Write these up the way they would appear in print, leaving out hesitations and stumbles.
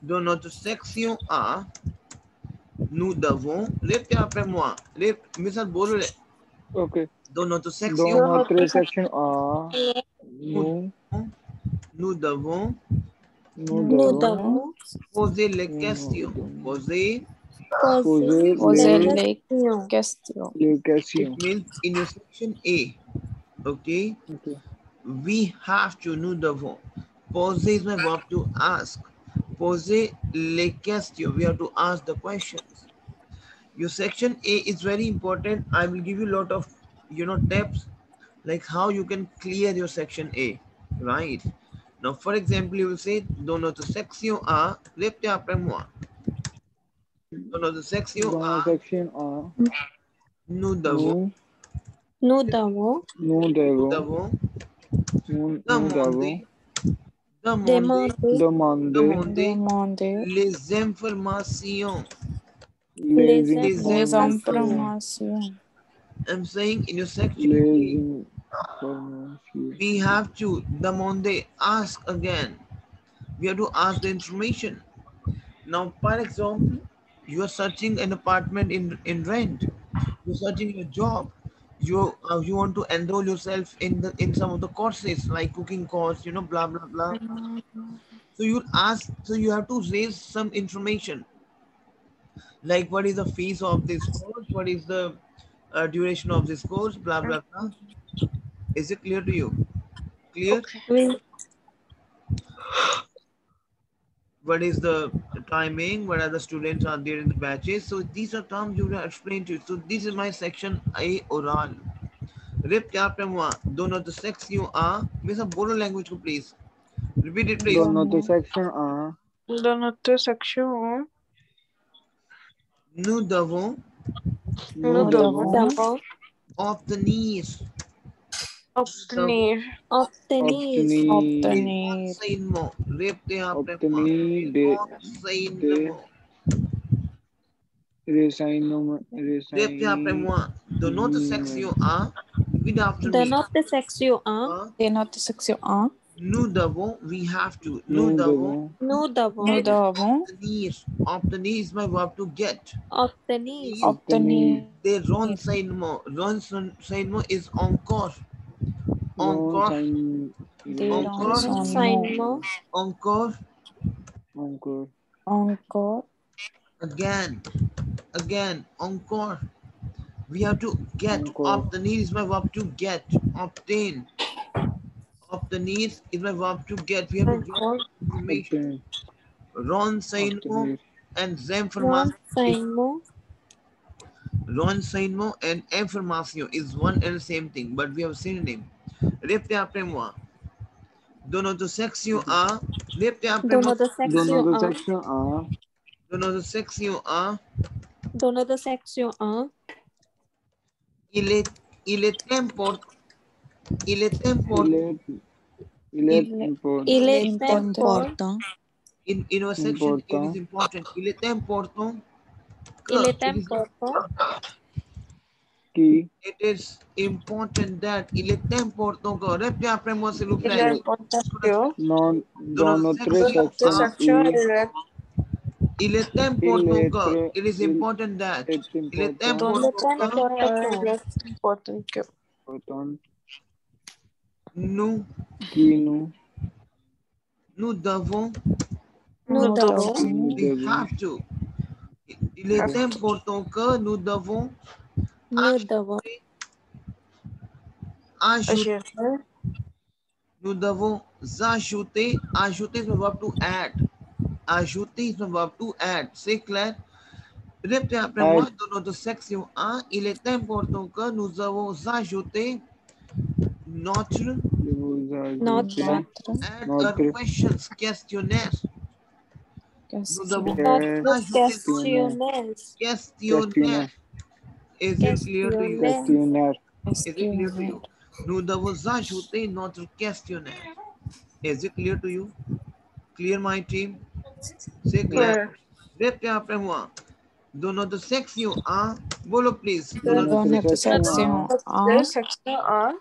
Dans notre section A, nous devons, répétez après moi, Misal bolo le. Ok. Dans notre Dans section, notre section A, nous devons nous Nous devons devons poser les nous questions. devons Poser, poser poser les les questions. questions. it means in your section A, okay, Ok. we have to, nous devons. Poser is my verb to ask. Poser les questions, we have to ask the questions. Your section A is very important. I will give you a lot of, tips like how you can clear your section A, right? Now, for example, you will say, dans notre section A, répétez après moi. Dans notre section Dans la A, section A, nous devons, nous, Nous devons nous nous devons, devons nous devons demander, demander demander les informations. les les Les informations. informations. I'm saying in your section Les A, informations. we have to demander, ask again. We have to ask the information. Now, for example, you are searching an apartment in rent. You're searching a job. You want to enroll yourself in some of the courses like cooking course, blah blah blah. So you ask. So you have to raise some information like what is the fees of this course, what is the duration of this course, blah blah blah. Is it clear to you? Clear? Oui. What is the timing, what are the students are there in the batches. So these are terms you will explain to you. So this is my section A oral. Répétez après moi. Dans notre section A, mais ça bolo language ko please. Repeat it please. Dans notre section A, Dans notre section, Nous devons nous devons obtenir obtenir obtenir renseignement. Répétez après moi. obtenir des Renseignement. renseignements. Répétez après moi. Dans notre section A, repeat after De me. notre section 1, de notre section 1. Nous devons, we have to. Nous Nous devons devons nous Nous devons devons obtenir. Obtenir is my verb to get. obtenir obtenir Des renseignements. Renseignement is encore. Encore. des Encore. renseignements. Encore. encore Encore. Again. Again. Encore. We have to get. Encore. Obtenir is my verb to get. Obtain. Obtenir is my verb to get. We have to get information. obtenir Renseignement obtenir and information. renseignement Renseignement and information is one and the same thing, but we have a synonym. Répétez après moi. Dans notre section A, répétez après de moi. notre dans section notre 1, section A, Dans notre section A, de notre section 1, il est important. Il est important. il est important il est Important. In our section, it is important important. Il est important. il est important कि It is important that. Il est important que. Répétez après moi, s'il vous Il plaît. est important que dans notre section section section I, il est il important est que. très It is important that. est Il est important important que. il est important que important Nous que nous devons. nous devons nous We devons have to. Il est important que nous devons ajouter. ajouter Nous devons ajouter. Ajouter is the verb to add. Ajouter is the verb to add. C'est clair? Répétez après moi. Dans notre section 1, il est important que nous avons ajouté notre notre add a questions questionnaire. Nous devons questionnaire. Is it clear to you? questionnaire Is it clear to you? Nous devons ajouter notre questionnaire. Is it clear to you? Clear, my team? C'est clair. Répétez après moi. Dans notre section 1, bolo please. dans notre section 1.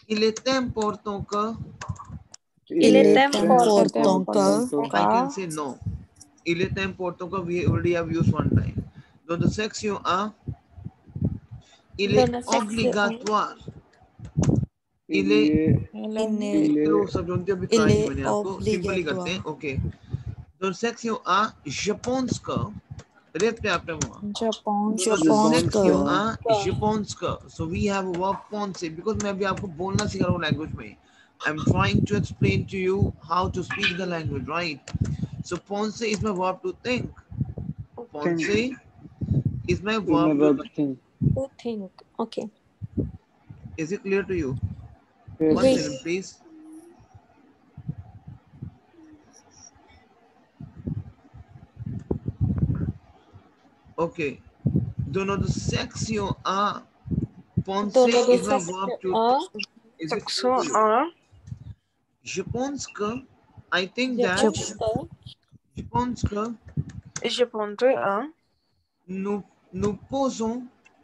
Il est important que Il est important important I can say no. Il est important que we already have used one time. Dans la section A, il est Dans la section obligatoire. Il ये est Il चलो सब जानते हैं अभी try est मैंने आपको simple ही करते हैं okay dans section A je pense que répétez après moi Je pense section que A je pense que so we have a verb penser because मैं अभी आपको बोलना सिखा रहा हूँ language में I'm trying to explain to you how to speak the language right so penser is my verb to think penser is my verb to think. to think. Okay. is it clear to you Yes. one Wait. second please okay dans notre section A penser Dans la is my section verb to A, is it section clear to you? 1. Je pense que I think je that pense que je pense que Je prendrai un. nous posons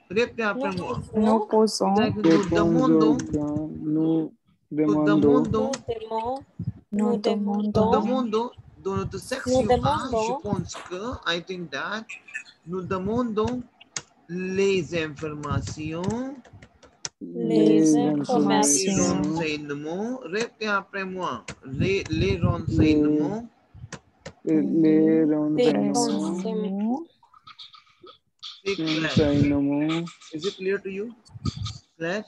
répétez après moi Nous posons. exactly nous demandons Nous nous demandons. demandons nous demandons dans notre nous section A je demandons pense que I think that nous demandons les informations les les informations renseignements répétez après moi les renseignements Les des renseignements. renseignements. c'est clair Renseignements. is it clear to you clair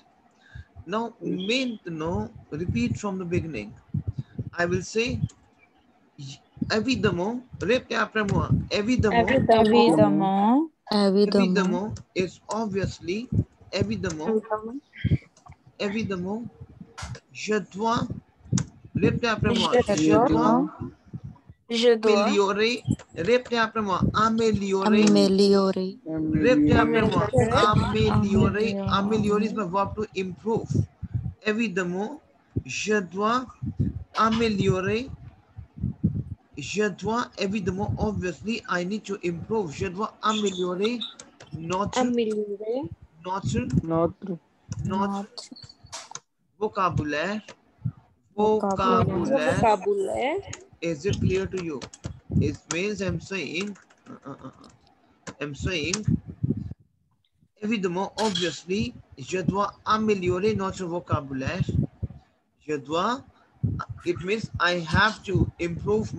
now maintenant repeat from the beginning I will say évidemment répétez après moi évidemment Évidemment, évidemment is obviously évidemment évidemment je dois répétez après moi je dois Je dois. améliorer répétez après moi améliorer Améliorer. répétez après moi Améliorer. améliorer is my verb to improve évidemment je dois améliorer je dois évidemment obviously I need to improve je dois améliorer notre améliorer Notre. vocabulaire le vocabulaire. is it clear to you it means I'm saying évidemment obviously je dois améliorer notre vocabulaire je dois it means I have to improve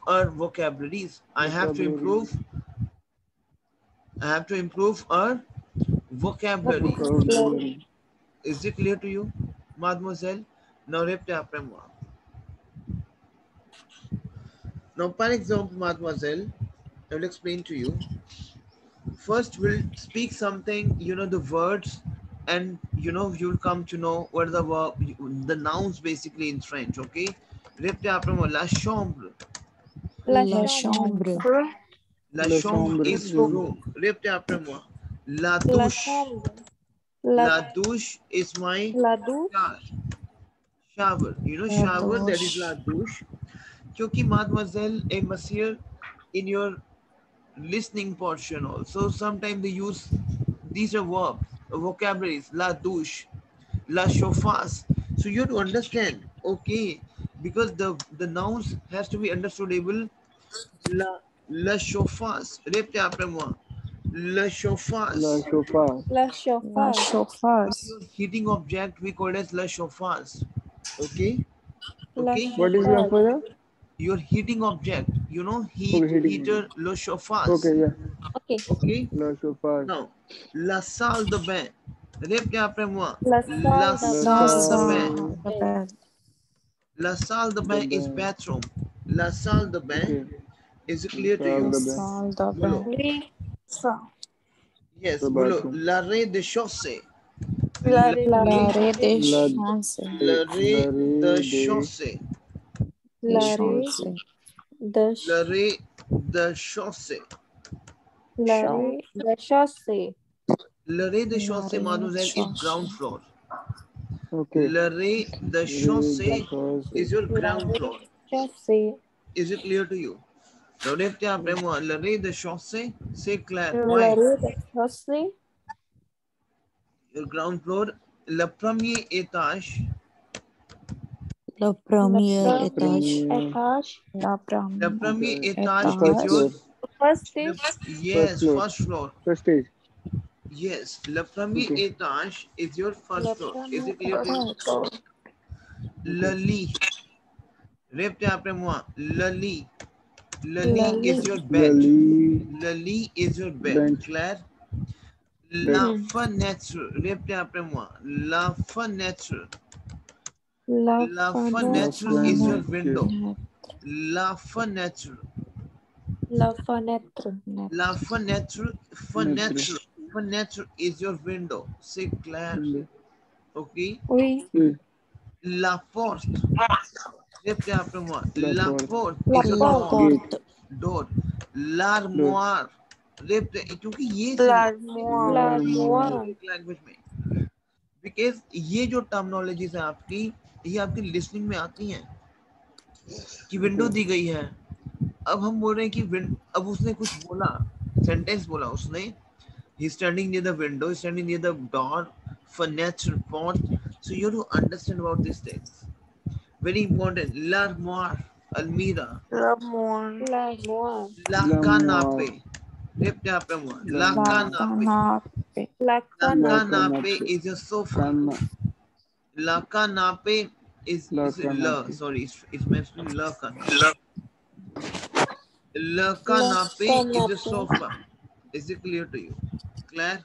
our vocabularies I have to improve our vocabulary Vocabulary. is it clear to you mademoiselle now répétez après moi now par exemple mademoiselle I will explain to you first we'll speak something you know the words and you know you'll come to know what the verb the nouns basically in French okay répétez après moi la chambre La chambre. la chambre is room répétez après moi la La douche chambre. la douche is my La douche. shower you know shower that is la douche क्योंकि mademoiselle et monsieur in your listening portion also sometimes they use these are verbs vocabularies la douche la chauffage so you have to understand okay because the nouns has to be understandable la chauffage répétez après moi le chauffage La chauffage. La chauffage. your heating object we call it as le chauffage okay okay What is that for that? your heating object you know heat Okay, heating heater le chauffage Okay, yeah. Okay. okay La chauffage. now la salle de bain répétez après moi La salle de bain bain. la salle de bain is bathroom la salle de bain Okay. is it clear to you Bolo. Oui. yes The bolo bathroom. l'arrêt de chaussée L'arrêt L'arrêt des La- chances. l'arrêt de chaussée L'arrêt de l'arrêt de chaussée chaussée. l'arrêt de chaussée mademoiselle is ground floor Okay. l'arrêt de chaussée is your ground floor Chaussée. is it clear to you now répétez après moi l'arrêt de chaussée c'est clair L'arrêt de chaussée. your ground floor le premier étage Le premier Le étage. étage. Le The premier premier Okay. etage The is first your floor. First stage. yes, First floor. first floor. First stage. Yes, le premier Okay. étage is your first Le floor. Is premier it clear to you? étage. Le Okay. lit. Répétez après moi. Le lit. Le Le lit is lit. your bed. Lali Le lit is your bed. bench. Claire? Bed. La fenêtre. Répétez après moi. La fenêtre. La La fenêtre. fenêtre is your Fenêtre. window. La fenêtre. La fenêtre. La fenêtre. Fenêtre. Fenêtre. Fenêtre is your window. C'est clair. Window. Okay? Oui. Oui. La porte. Répétez après moi. La La porte. porte La is a La porte. door. porte. Door. L'armoire. रैपते क्योंकि ये L'armoire. L'armoire. Language में because ये जो terminologies है आपकी ये आपकी listening में आती हैं कि विंडो दी गई है अब हम बोल रहे हैं कि अब उसने कुछ बोला सेंटेंस बोला उसने he standing near the window standing near the door furniture pot so you have to understand about these things very important l'armoire almira L'armoire. L'armoire. la L'armoire. canapé répétez après moi la La canapé canapé. La la canapé. canapé is a sofa Cana. La canapé is La it la canapé. sorry it's mentioning la canapé. La La canapé is a canapé. sofa. Is it clear to you? Claire?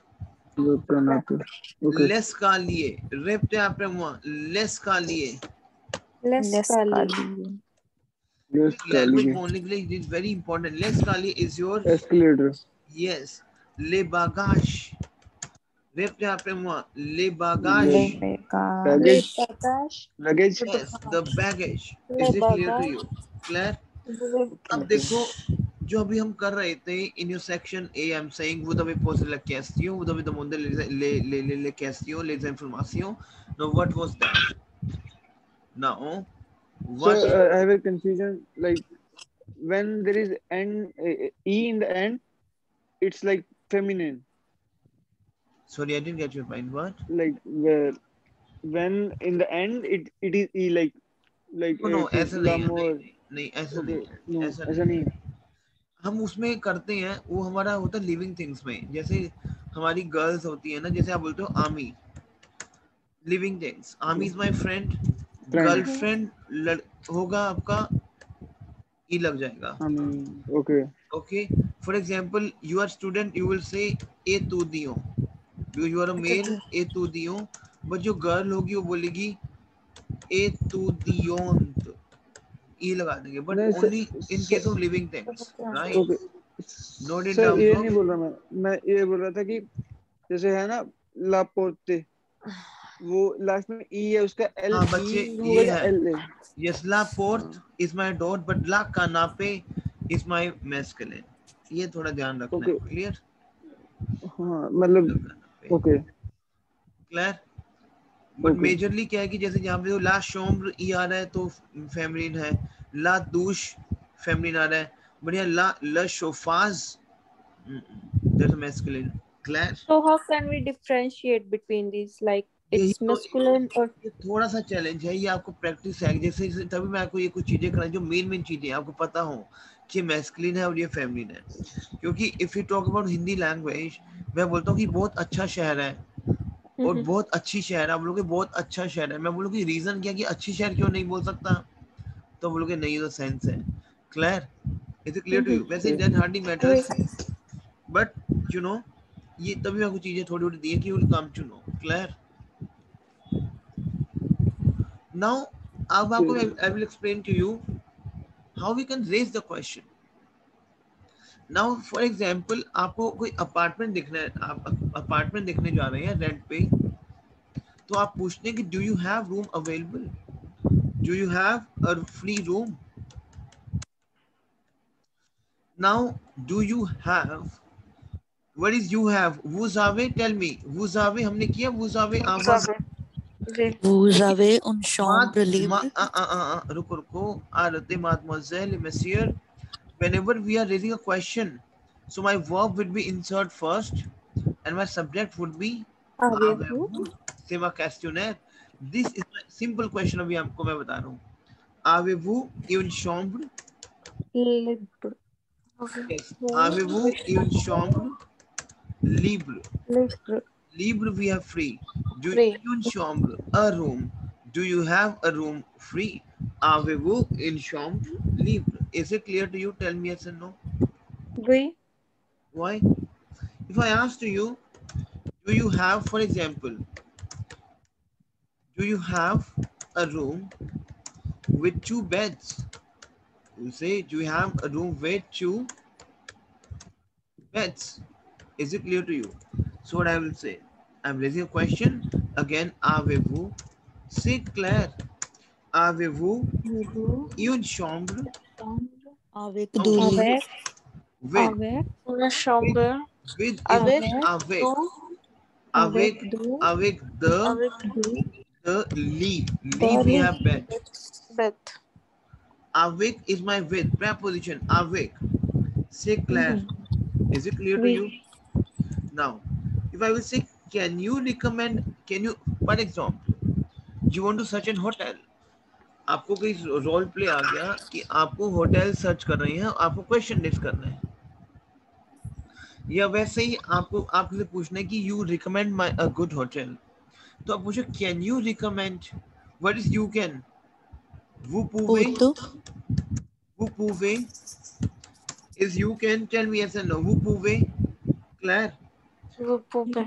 La canapé. Okay. L'escalier. Répétez après moi. L'escalier. L'escalier. L'escalier. Language L'escalier. बोलने के लिए it is very important. L'escalier is your Escalator. yes. Les bagages. Répétez après moi. Les Les bagages. bagages. Les Baggage. bagages. Luggage. Yes, the baggage. Les Is it clear to bagages. you? Claire? Les- अब देखो जो अभी हम कर रहे थे in your section A I am saying वो dove posso la questão वो dove domande le questão les informations now what was that now So what I have a confusion. Like when there is n e in the end, it's like feminine. sorry I didn't get your point what Like when in the end it is e like no no it is ऐसा नहीं है l'amour. नहीं ऐसा Okay. नहीं है No, ऐसा ऐसा नहीं नहीं है है. हम उसमें करते हैं वो हमारा होता है लिविंग थिंग्स में जैसे हमारी गर्ल्स होती है ना जैसे आप बोलते हो आमी लिविंग थिंग्स आमी is my friend Friend. Girlfriend होगा आपका ई लग जाएगा I mean, okay. okay for example you are student you will say estudio you are a male estudio but जो गर्ल होगी वो बोलेगी estudiant ई लगा देंगे but नहीं only in sir case of living things right okay not in sir terms ये of नहीं बोल रहा मैं ये बोल रहा था कि जैसे है ना लापोते वो लास्ट में ई है उसका एल हाँ बच्चे ई होगा ये या है एल है yes la porte is my door but la canape is my masculine ये थोड़ा ध्यान रखना है ओके clear हाँ मतलब okay clear but okay majorly क्या है कि जैसे यहाँ पे ला शोम्र ई आ रहा है तो फेमिनिन है ला दूश फेमिनिन आ रहा है बढ़िया ला ल शोफाज that's masculine clear So how can we differentiate between these? Like यही it's तो masculine or ये थोड़ा सा चैलेंज है ये आपको प्रैक्टिस है जैसे तभी मैं आपको ये कुछ चीजें कराई जो मेन चीजें आपको पता हो कि मैस्कुलिन है और ये फेमिनिन है क्योंकि if you talk about Hindi language मैं बोलता हूँ कि बहुत अच्छा शहर है और बहुत अच्छी शहर है आप बोलोगे बहुत अच्छा शहर है मैं बोलूँ कि रीजन क्या कि अच्छी शहर क्यों नहीं बोल सकता तो बोलोगे नहीं तो सेंस है clear is it clear to you वैसे that hardly matters but you know ये तभी मैं कुछ चीजें थोड़ी थोड़ी दी है कि will come to know clear now अब आपको I will explain to you how we can raise the question now for example आपको कोई अपार्टमेंट दिखना है आप अपार्टमेंट देखने जा रहे हैं रेंट पे तो आप पूछते हैं कि do you have room available do you have a free room now do you have what is you have वुजावे टेल मी वुजावे हमने किया वुजावे आवाज Vous avez une chambre libre? रुको रुको आरते mademoiselle monsieur whenever we are raising a question so my verb would be insert first and my subject would be avez-vous? c'est ma questionnaire this is my simple question, अभी आपको मैं बता रहा हूँ. Avez-vous une chambre? Libre. Yes. Avez-vous une chambre? Libre. Libre. Libre, we have free. Do Free. une chambre, a room. Do you have a room free? Avez-vous une chambre libre? Is it clear to you? Tell me yes or no. Oui. Why? If I ask to you, do you have, for example, do you have a room with 2 beds? You say, do you have a room with 2 beds? Is it clear to you? So what I will say, I'm raising a question again. Avez-vous? C'est clair. Avez-vous une chambre Avec du lit. Avec. with Avec. Una chambre with is avec avec Avec avec du. avec the avec lit. The Lit we lit. have bed. bed. Avec is my with preposition. Avec. C'est clair. Is it clear to Oui. you? Now, if I will say, can you recommend? Can you, for example, you want to search an hotel? आपको कोई role play आ गया कि आपको hotel search कर रहे हैं, आपको question list करना है, या वैसे ही आपको आपसे पूछना है कि you recommend my a good hotel, तो आप पूछो can you recommend. What is you can? Vous pouvez? Puto. Vous pouvez is you can. Tell me yes or no. Vous pouvez? Claire? Vous pouvez.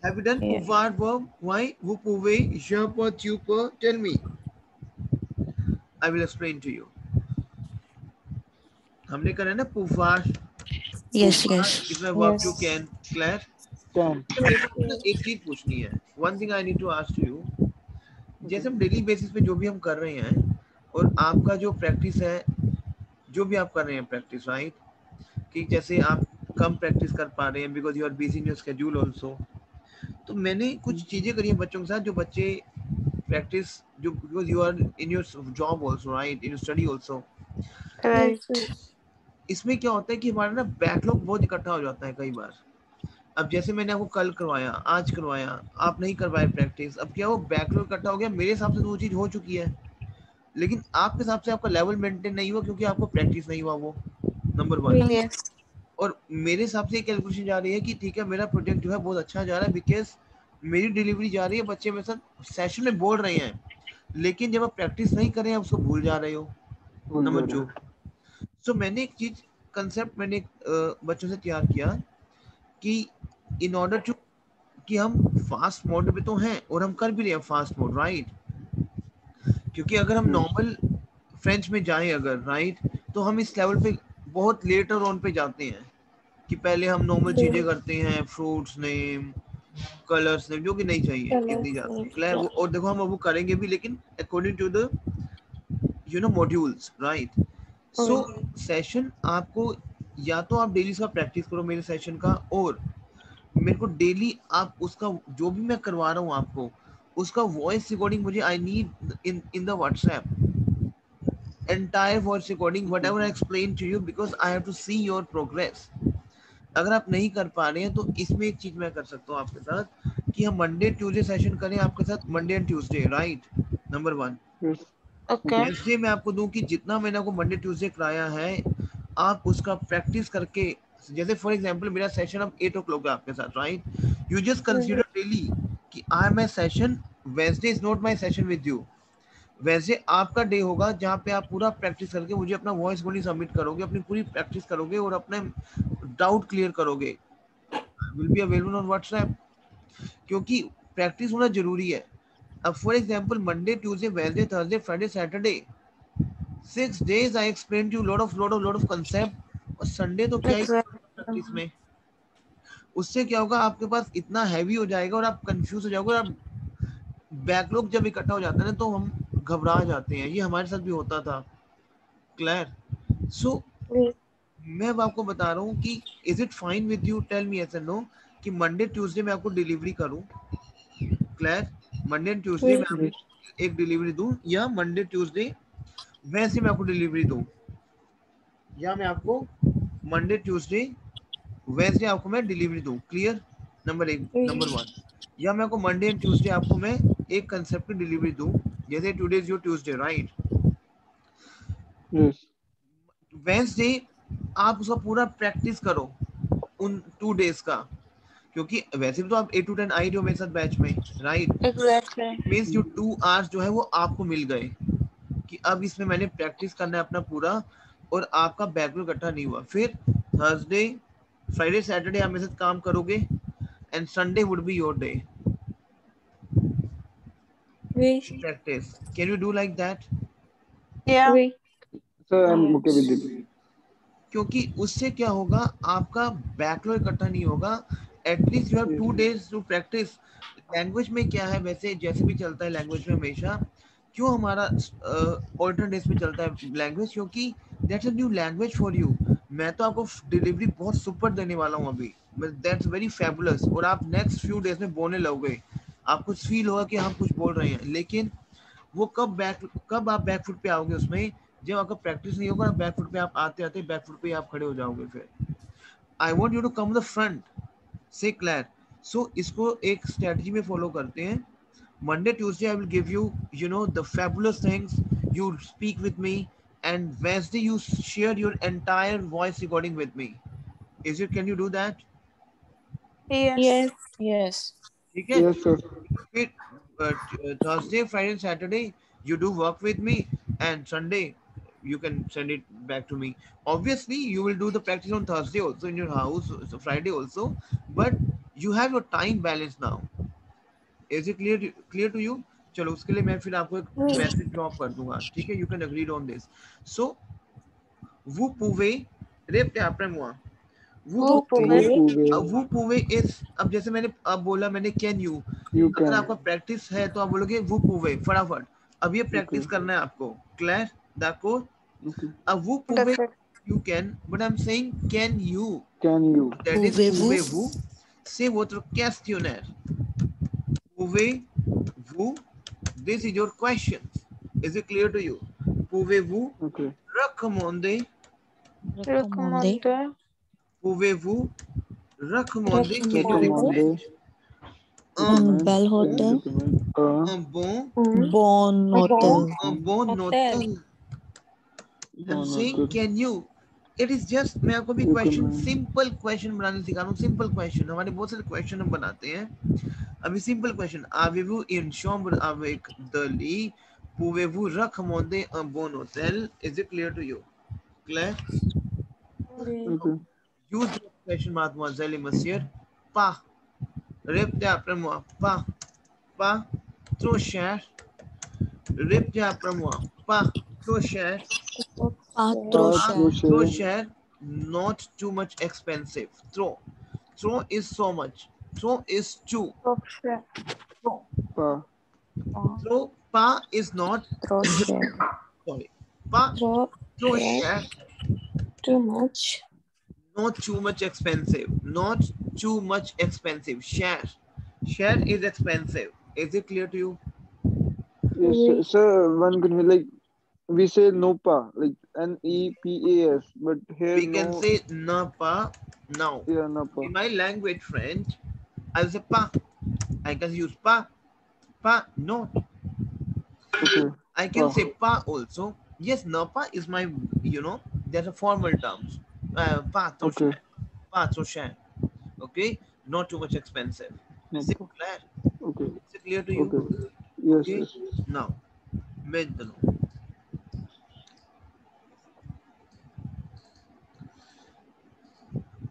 Have you done Yeah. pouvoir verb? Why? Vous pouvez? Je peux, tu peux? Tell me. I will explain to you. हमने करा ना pouvoir. Yes, Pouvoir yes. is my verb to Yes. can. Claire? Can. एक चीज पूछनी है. One thing I need to ask you. जैसे हम daily basis पे जो भी हम कर रहे हैं और आपका जो प्रैक्टिस है, जो भी आप कर रहे हैं प्रैक्टिस, राइट, कि जैसे आप कम प्रैक्टिस कर पा रहे हैं because you are busy in your schedule also, तो मैंने कुछ चीजें करी हैं बच्चों के साथ जो बच्चे प्रैक्टिस, जो because you are in your job also, right, in your study also. Right. इसमें क्या होता है कि हमारा ना बैकलॉग बहुत इकट्ठा हो जाता है कई बार. अब जैसे मैंने आपको कल करवाया, आज करवाया, आप नहीं कर पाए प्रैक्टिस, अब क्या वो बैकलॉग इकट्ठा हो गया. मेरे हिसाब से तो वो चीज हो चुकी है, लेकिन आपके हिसाब से आपका लेवल मेंटेन नहीं हुआ क्योंकि आपको प्रैक्टिस नहीं हुआ, वो नंबर 1. Yes. और मेरे हिसाब से कैलकुलेशन जा रही है कि ठीक है मेरा प्रोजेक्ट जो है बहुत अच्छा जा रहा है बिकॉज मेरी डिलीवरी जा रही है, बच्चे मेरे साथ सेशन में बोल रहे हैं, लेकिन जब आप प्रैक्टिस नहीं कर रहे हैं आप उसको भूल जा रहे हो. नंबर 2. सो मैंने एक चीज कंसेप्ट मैंने बच्चों से तैयार किया कि इन ऑर्डर टू, कि हम फास्ट मोड पे तो हैं और हम कर भी रहे हैं फास्ट मोड, राइट, क्योंकि अगर हम नॉर्मल फ्रेंच में जाएं अगर, राइट, तो हम इस लेवल पे बहुत लेटर ऑन पे जाते हैं कि पहले हम नॉर्मल चीजें करते हैं, फ्रूट्स नेम, कलर्स नेम, जो कि नहीं चाहिए इतनी ज्यादा. क्लियर? वो और देखो हम अब वो करेंगे भी, लेकिन according to the modules, right. So session आपको या तो आप डेली का प्रैक्टिस करो मेरे सेशन का, और मेरे को डेली आप उसका जो भी मैं करवा रहा हूँ आपको उसका वॉइस रिकॉर्डिंग मुझे I need in the WhatsApp, entire voice recording whatever I explain to you because I have to see your progress. अगर आप नहीं कर पा रहे हैं तो इसमें एक चीज मैं कर सकता हूँ आपके साथ कि हम मंडे ट्यूसडे सेशन करें आपके साथ, Monday and Tuesday, right, number 1. Okay. Wednesday मैं आपको दूं कि जितना मैंने आपको मंडे ट्यूसडे कराया है आप उसका प्रैक्टिस करके, जैसे फॉर एग्जांपल मेरा सेशन अब 8 o'clock है आपके साथ, right, you just consider daily कि I am a session, Wednesday is not my session with you. वैसे आपका डे होगा जहाँ पे आप पूरा प्रैक्टिस करके मुझे अपना वॉइस रिकॉर्डिंग सबमिट करोगे, अपनी पूरी प्रैक्टिस करोगे और अपने डाउट क्लियर करोगे. Will be available on WhatsApp, क्योंकि प्रैक्टिस होना जरूरी है. अब for example Monday Tuesday Wednesday Thursday Friday Saturday 6 days I explain to lot of concept, और संडे तो क्या ही प्रैक्टिस में. उससे क्या होगा आपके पास इतना हैवी हो जाएगा और आप कंफ्यूज हो जाओगे, और आप बैकलॉग जब इकट्ठा हो जाता है ना तो हम घबरा जाते हैं. ये हमारे साथ भी होता था. क्लियर? सो मैं अब आपको बता रहा हूँ कि is it fine with you, tell me yes और नो, कि मंडे ट्यूसडे मैं आपको डिलीवरी करूँ. क्लियर? मंडे एंड ट्यूसडे मैं आपको एक डिलीवरी दूं, या मंडे ट्यूसडे वैसे मैं आपको डिलीवरी दूं, या मैं आपको मंडे ट्यूसडे वेंसडे आपको मैं डिलीवरी दूं. क्लियर? नंबर 1. नंबर 1, या मैं आपको मंडे एंड ट्यूसडे आपको मैं एक कंसेप्ट की डिलीवरी दूं, जैसे today is your Tuesday right, Yes. Wednesday आप उसका पूरा प्रैक्टिस करो उन 2 डेज का, क्योंकि वैसे भी तो आप 8 to 10 आई रहे हो मेरे साथ बैच में राइट, Exactly. मीन्स जो 2 आवर्स जो है वो आपको मिल गए कि अब इसमें मैंने प्रैक्टिस करना है अपना पूरा, और आपका बैकलॉग इकट्ठा नहीं हुआ। फिर थर्सडे फ्राइडे सैटरडे आप मेरे साथ काम करोगे and Sunday would be your day We. Practice. Can you do like that? Yeah. We. Sir, I'm Yes. okay with it. क्योंकि उससे क्या होगा, आपका बैकलॉग इकट्ठा नहीं होगा, at least you have Yes. 2 days to practice. Language में क्या है, वैसे जैसे भी चलता है लैंग्वेज में हमेशा, क्यों हमारा ऑल्टरनेट डेज में चलता है लैंग्वेज, क्योंकि that's a new language for you. मैं तो आपको डिलीवरी बहुत सुपर देने वाला हूँ अभी, दैट्स वेरी फैबुलस, और आप नेक्स्ट फ्यू डेज में बोलने लगोगे, आपको फील होगा कि हम कुछ बोल रहे हैं, लेकिन वो कब आप बैकफुट पे आओगे उसमें, जब आपका प्रैक्टिस नहीं होगा, बैकफुट पे आप आते आते बैकफुट पे आप खड़े हो जाओगे। फिर I want you to come the front से क्लियर। सो इसको एक स्ट्रेटजी में फॉलो करते हैं। Monday, Tuesday, I will give you, you know, the fabulous things. You speak with me, and Wednesday, you share your entire voice recording with me. Is it? Can you do that? Yes. Yes. Yes. ठीक है? Yes, sir. फिर Thursday, Friday, and Saturday, you do work with me, and Sunday, you can send it back to me. Obviously, you will do the practice on Thursday also in your house, so Friday also, but you have your time balance now. Is it clear to you? चलो उसके लिए मैं फिर आपको एक message drop कर दूंगा, ठीक है? You can agree on this. So वो पूवे रेप क्या प्रमुआ वो Who पूवे Puve? वो पूवे इस, अब जैसे मैंने अब बोला मैंने कैन यू, You अगर can. आपका प्रैक्टिस है तो आप बोलोगे वो पूवे फटाफट। अब ये प्रैक्टिस Okay. करना है आपको, क्लियर दाको? Okay. अब वो पूवे That's it. You can, but I am saying can you, Can you? That is Pouvez-vous? पूवे वो से वोत्र questionnaire Pouvez-vous? This is your question. Is it clear to you? Pouvez-vous Okay. recommander? Recommandé. Recommender. Pouvez-vous recommander? Can you Recommend. recommend un, Un Recommend. bel Can hotel. recommend. un bon Bon hotel. Hotel. hotel? I'm Bon saying hotel. can you? It is just मैं आपको भी question Recommend. Simple question बनाने सिखा रहा हूँ। Simple question, हमारे बहुत सारे क्वेश्चन हम बनाते हैं। अभी simple question, avez-vous une chambre avec de lit? Pouvez-vous recommander un bon hôtel? Is it clear to you? Claire? We. Okay. Use the question, mademoiselle et monsieur. Pas. Répétez après moi. Pas. Pas. Trop cher. Répétez après moi. Pas. Trop cher. Pas trop Pas trop cher. Trop cher. cher. Not too much expensive. Trop. Trop is so much. Trop is too. Okay. Pas. Trop. Pas is not. Crochet. Sorry. Pas. Throw. Trop Share. cher. Too much. Not too much expensive. Not too much expensive. Share. Share is expensive. Is it clear to you? Yes, We. sir. One can like we say NOPA, like NEPAS, but here We can no. say na pa now. Yeah, NOPA. In my language, French, I'll say pa. I can use pa. Pa, not. Okay. I can Pa. say pa also. Yes, na pa is my, you know, there's a formal terms. Pa, to Okay. share. Pa, to share. Okay? Not too much expensive. Is it NOPA. clear? Okay. Is it clear to you? Okay. Yes, Okay? yes. Now, maintenant.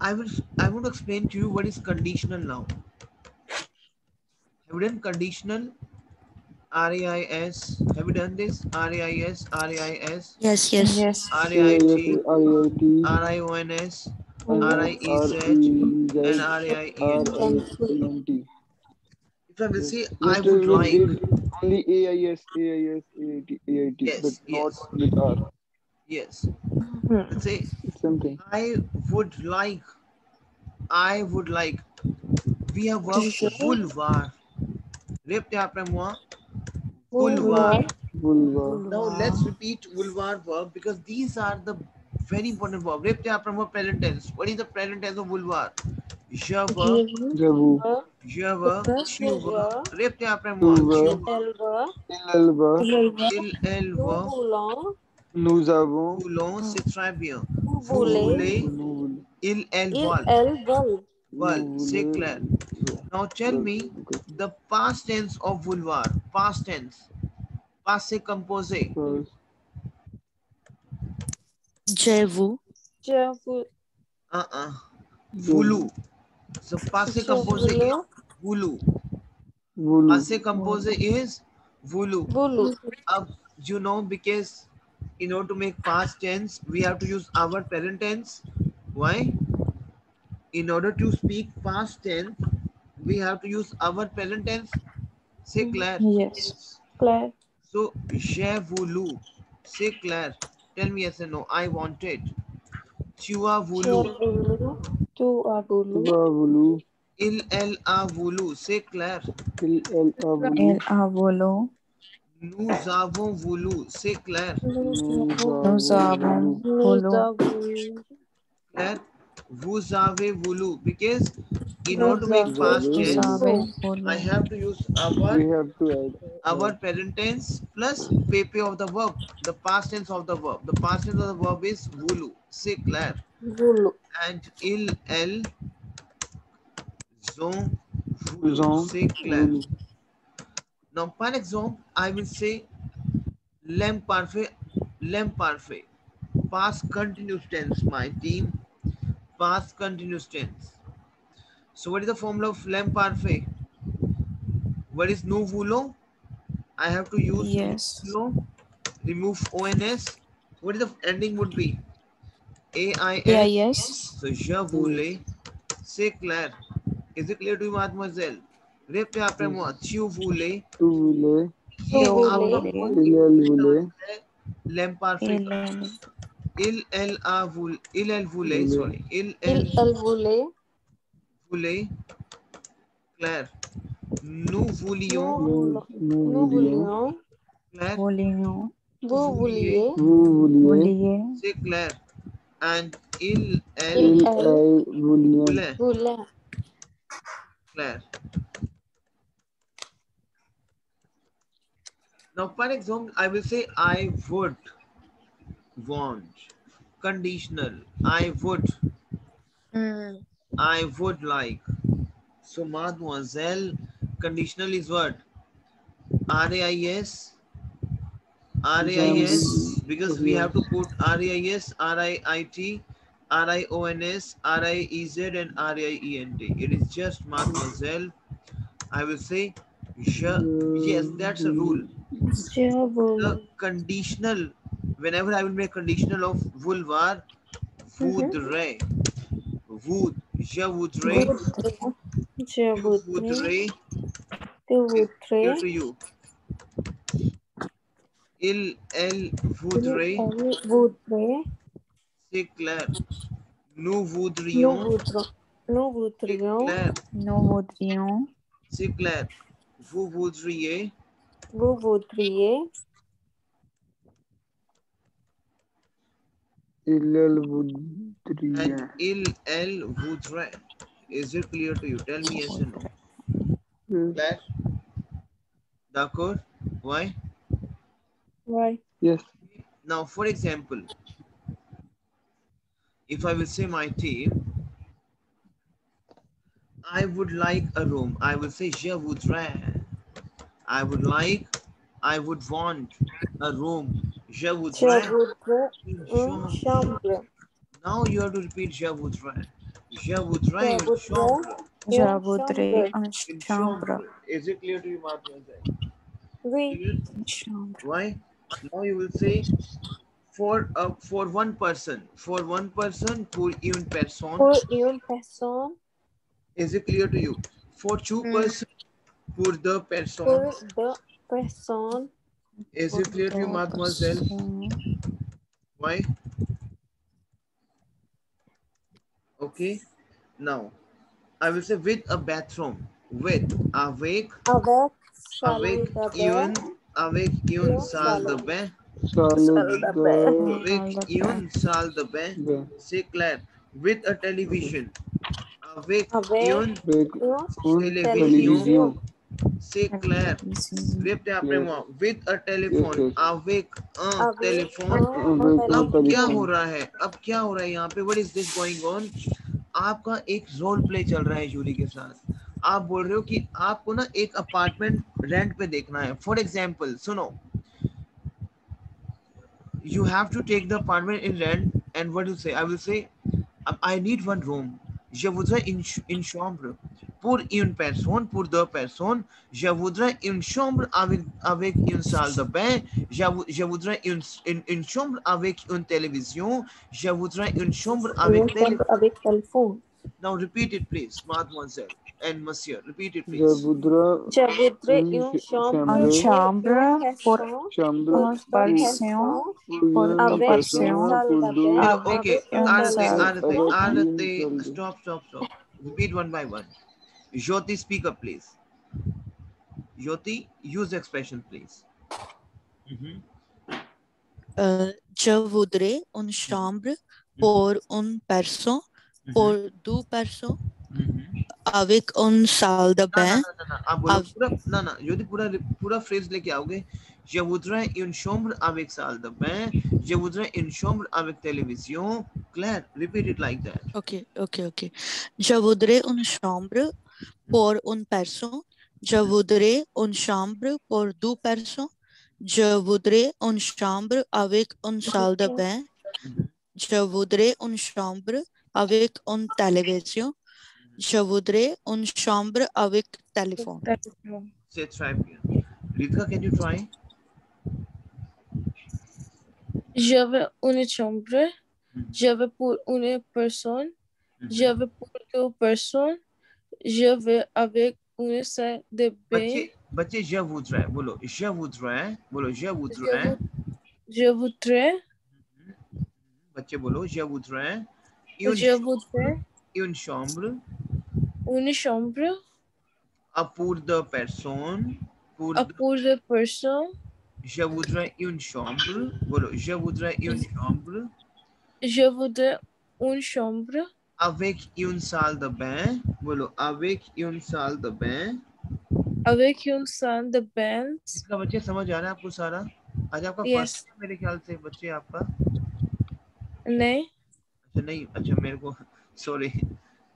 I want to explain to you what is conditional noun. Have you done conditional? RAIS. Have you done this? RAIS, RAIS, Yes, yes. Yes. RAIT, AIT, RIONS, and RIEZ, and RAIENT. RENT. If I will Yes. say I Just would we like, did only AIT, but yes, not yes, with R. yes. Let's say It's something. I would like, I would like. We have worked boulevard. Répétez après moi. Boulevard. Boulevard. Now let's repeat boulevard verb because these are the very important verb. Répétez après moi present tense. What is the present tense of boulevard? Java, Javu, Java, Chuva. Repete après moi. Tuva, Chuva, Ilelva, il, elva. nous avons, Voulons, c'est très bien. nous Vous voulez, nous il, elle vole. Vol, c'est voulons, clair. Now tell me the past tense of vouloir. Past tense. Passé composé. J'avoue. Voulu. So passé composé is voulu. voulu, Passé composé is voulu. You know, because in order to make past tense, we have to use our present tense. Why? In order to speak past tense, we have to use our present tense. C'est clair? Yes. So, j'ai voulu. C'est clair. Tell me yes or no. I wanted. Tu as voulu. Tuva voulu, Il, elle a voulu. C'est clair. elle a voulu, Elle a volé. Nous avons voulu. C'est clair. Nous avons volé. Clair? Vous avez voulu. Because in order to make past Nous tense, avons I volé. have to use we have to our present tense plus PP of the verb. The past tense of the verb. The past tense of the verb is voulu. C'est clair. And il, elle, ont voulu. Ont C'est clair. voulu. Now, par exemple, I will say l'aime parfait, l'aime parfait. Past continuous tense, my team. Past continuous tense. So, what is the formula of l'aime parfait? What is nous voulons? I have to use Yes. nous voulons, remove ONS. What is the ending would be? AIS. Yes. So, je voulais. C'est clair. Is it clear to you, mademoiselle? Répétez après moi. Tu voulais. Tu voulais, Il a voulais. voulu. elle voulait, L'aime parfait. Il, elle a voulu. Il, elle voulait. Sorry. Il, elle voulait. Claire. Nous voulions. nous voulions, Claire. Volions. Vous vouliez. vous vouliez, Voliez. C'est clair. And il, elle elle voulait. voulait. Claire. Now, for example, I will say I would want. Conditional. I would. I would like. So, mademoiselle, conditional is what? RAIS. RAIS. Because we have to put RAIS, RIIT, RIONS, RIEZ, and RIENT. It is just mademoiselle. I will say, yes, that's a rule. The conditional, whenever I will make conditional of vouloir, voudrais, would, je voudrais, tu voudrais, clear to you. Il, elle voudrait, c'est clair. Nous voudrions, c'est clair. Nous voudrions. C'est clair. Vous voudriez, elle and voudrait. il, elle voudrait. Is it clear to you? Tell me yes or no. Claire? D'accord? Why? Yes, Now, for example, if I will say my team, I would like a room. I will say je voudrais. I would like, I would want a room. Je voudrais une chambre. Now you have to repeat je voudrais. Je voudrais une chambre. Je voudrais une Une chambre. Is it clear to you, mademoiselle? Une chambre. Why? Now you will say for one person. For one person, pour une personne. Is it clear to you? For two persons, pour deux personnes. Is it clear to you, mademoiselle? Why? Okay. Now, I will say with a bathroom. With, avec une salle de bain. Avec une salle de bain. C'est clair. With a television. avec Avec une Avec un télévision. télévision. C'est clair. Répétez après Yes. moi. With a Yes, téléphone. yes. Avec un avec téléphone. Avec un अब क्या téléphone. हो रहा है? अब क्या हो रहा है यहाँ पे? What is this going on? आपका एक रोल प्ले चल रहा है जूरी के साथ. आप बोल रहे हो कि आपको ना एक अपार्टमेंट रेंट पे देखना है. फॉर एग्जाम्पल सुनो, you have to take the apartment in rent, and what do you say? I will say, I need one room. Je voudrais une chambre pour une personne, pour deux personnes. Je voudrais une chambre avec une salle de bain. Je voudrais une chambre avec une télévision. Je voudrais une chambre avec téléphone. avec téléphone. Now repeat it, please, mademoiselle and monsieur. Repeat it, Je please. voudrais Je voudrais une une chambre Une chambre pour chambre une personne, pour pour une deux personne, personnes, pour deux Hello, avec okay. une salle. avec une salle. Stop. Repeat one by one. Jyoti, speak up, please. Jyoti, use the expression, please. Je voudrais une chambre pour une personne, pour deux personnes, avec une salle de bain. ना आप बोलो पूरा ना ज्योति पूरा phrase लेके आओगे. Je voudrais une chambre avec salle de bain. Je voudrais une chambre avec télévision. Claire, repeat it like that. Okay. Je voudrais une chambre pour une personne. Je voudrais une chambre pour deux personnes. Je voudrais une chambre avec une salle de bain. Je voudrais une chambre avec une télévision. Je voudrais une chambre avec téléphone. Say try bien. Ritika, can you try? Je veux une chambre. Je veux pour une personne. Je veux pour deux personnes. Je veux avec une salle de bain. बच्चे je voudrais बोलो. Je voudrais बोलो. Je voudrais. Je voudrais. बच्चे बोलो. Je voudrais. Je voudrais Une chambre. une chambre. Pour deux personnes. Pour deux personnes. Je voudrais une chambre. बोलो. Je voudrais une chambre. Je voudrais une chambre. Avec une salle de bain. बोलो. Avec une salle de bain. Avec une salle de bain. इसका बच्चे समझ आ रहा है आपको सारा? आज आपका Yes. फर्स्ट मेरे ख्याल से बच्चे आपका. नहीं. अच्छा नहीं. अच्छा मेरे को सॉरी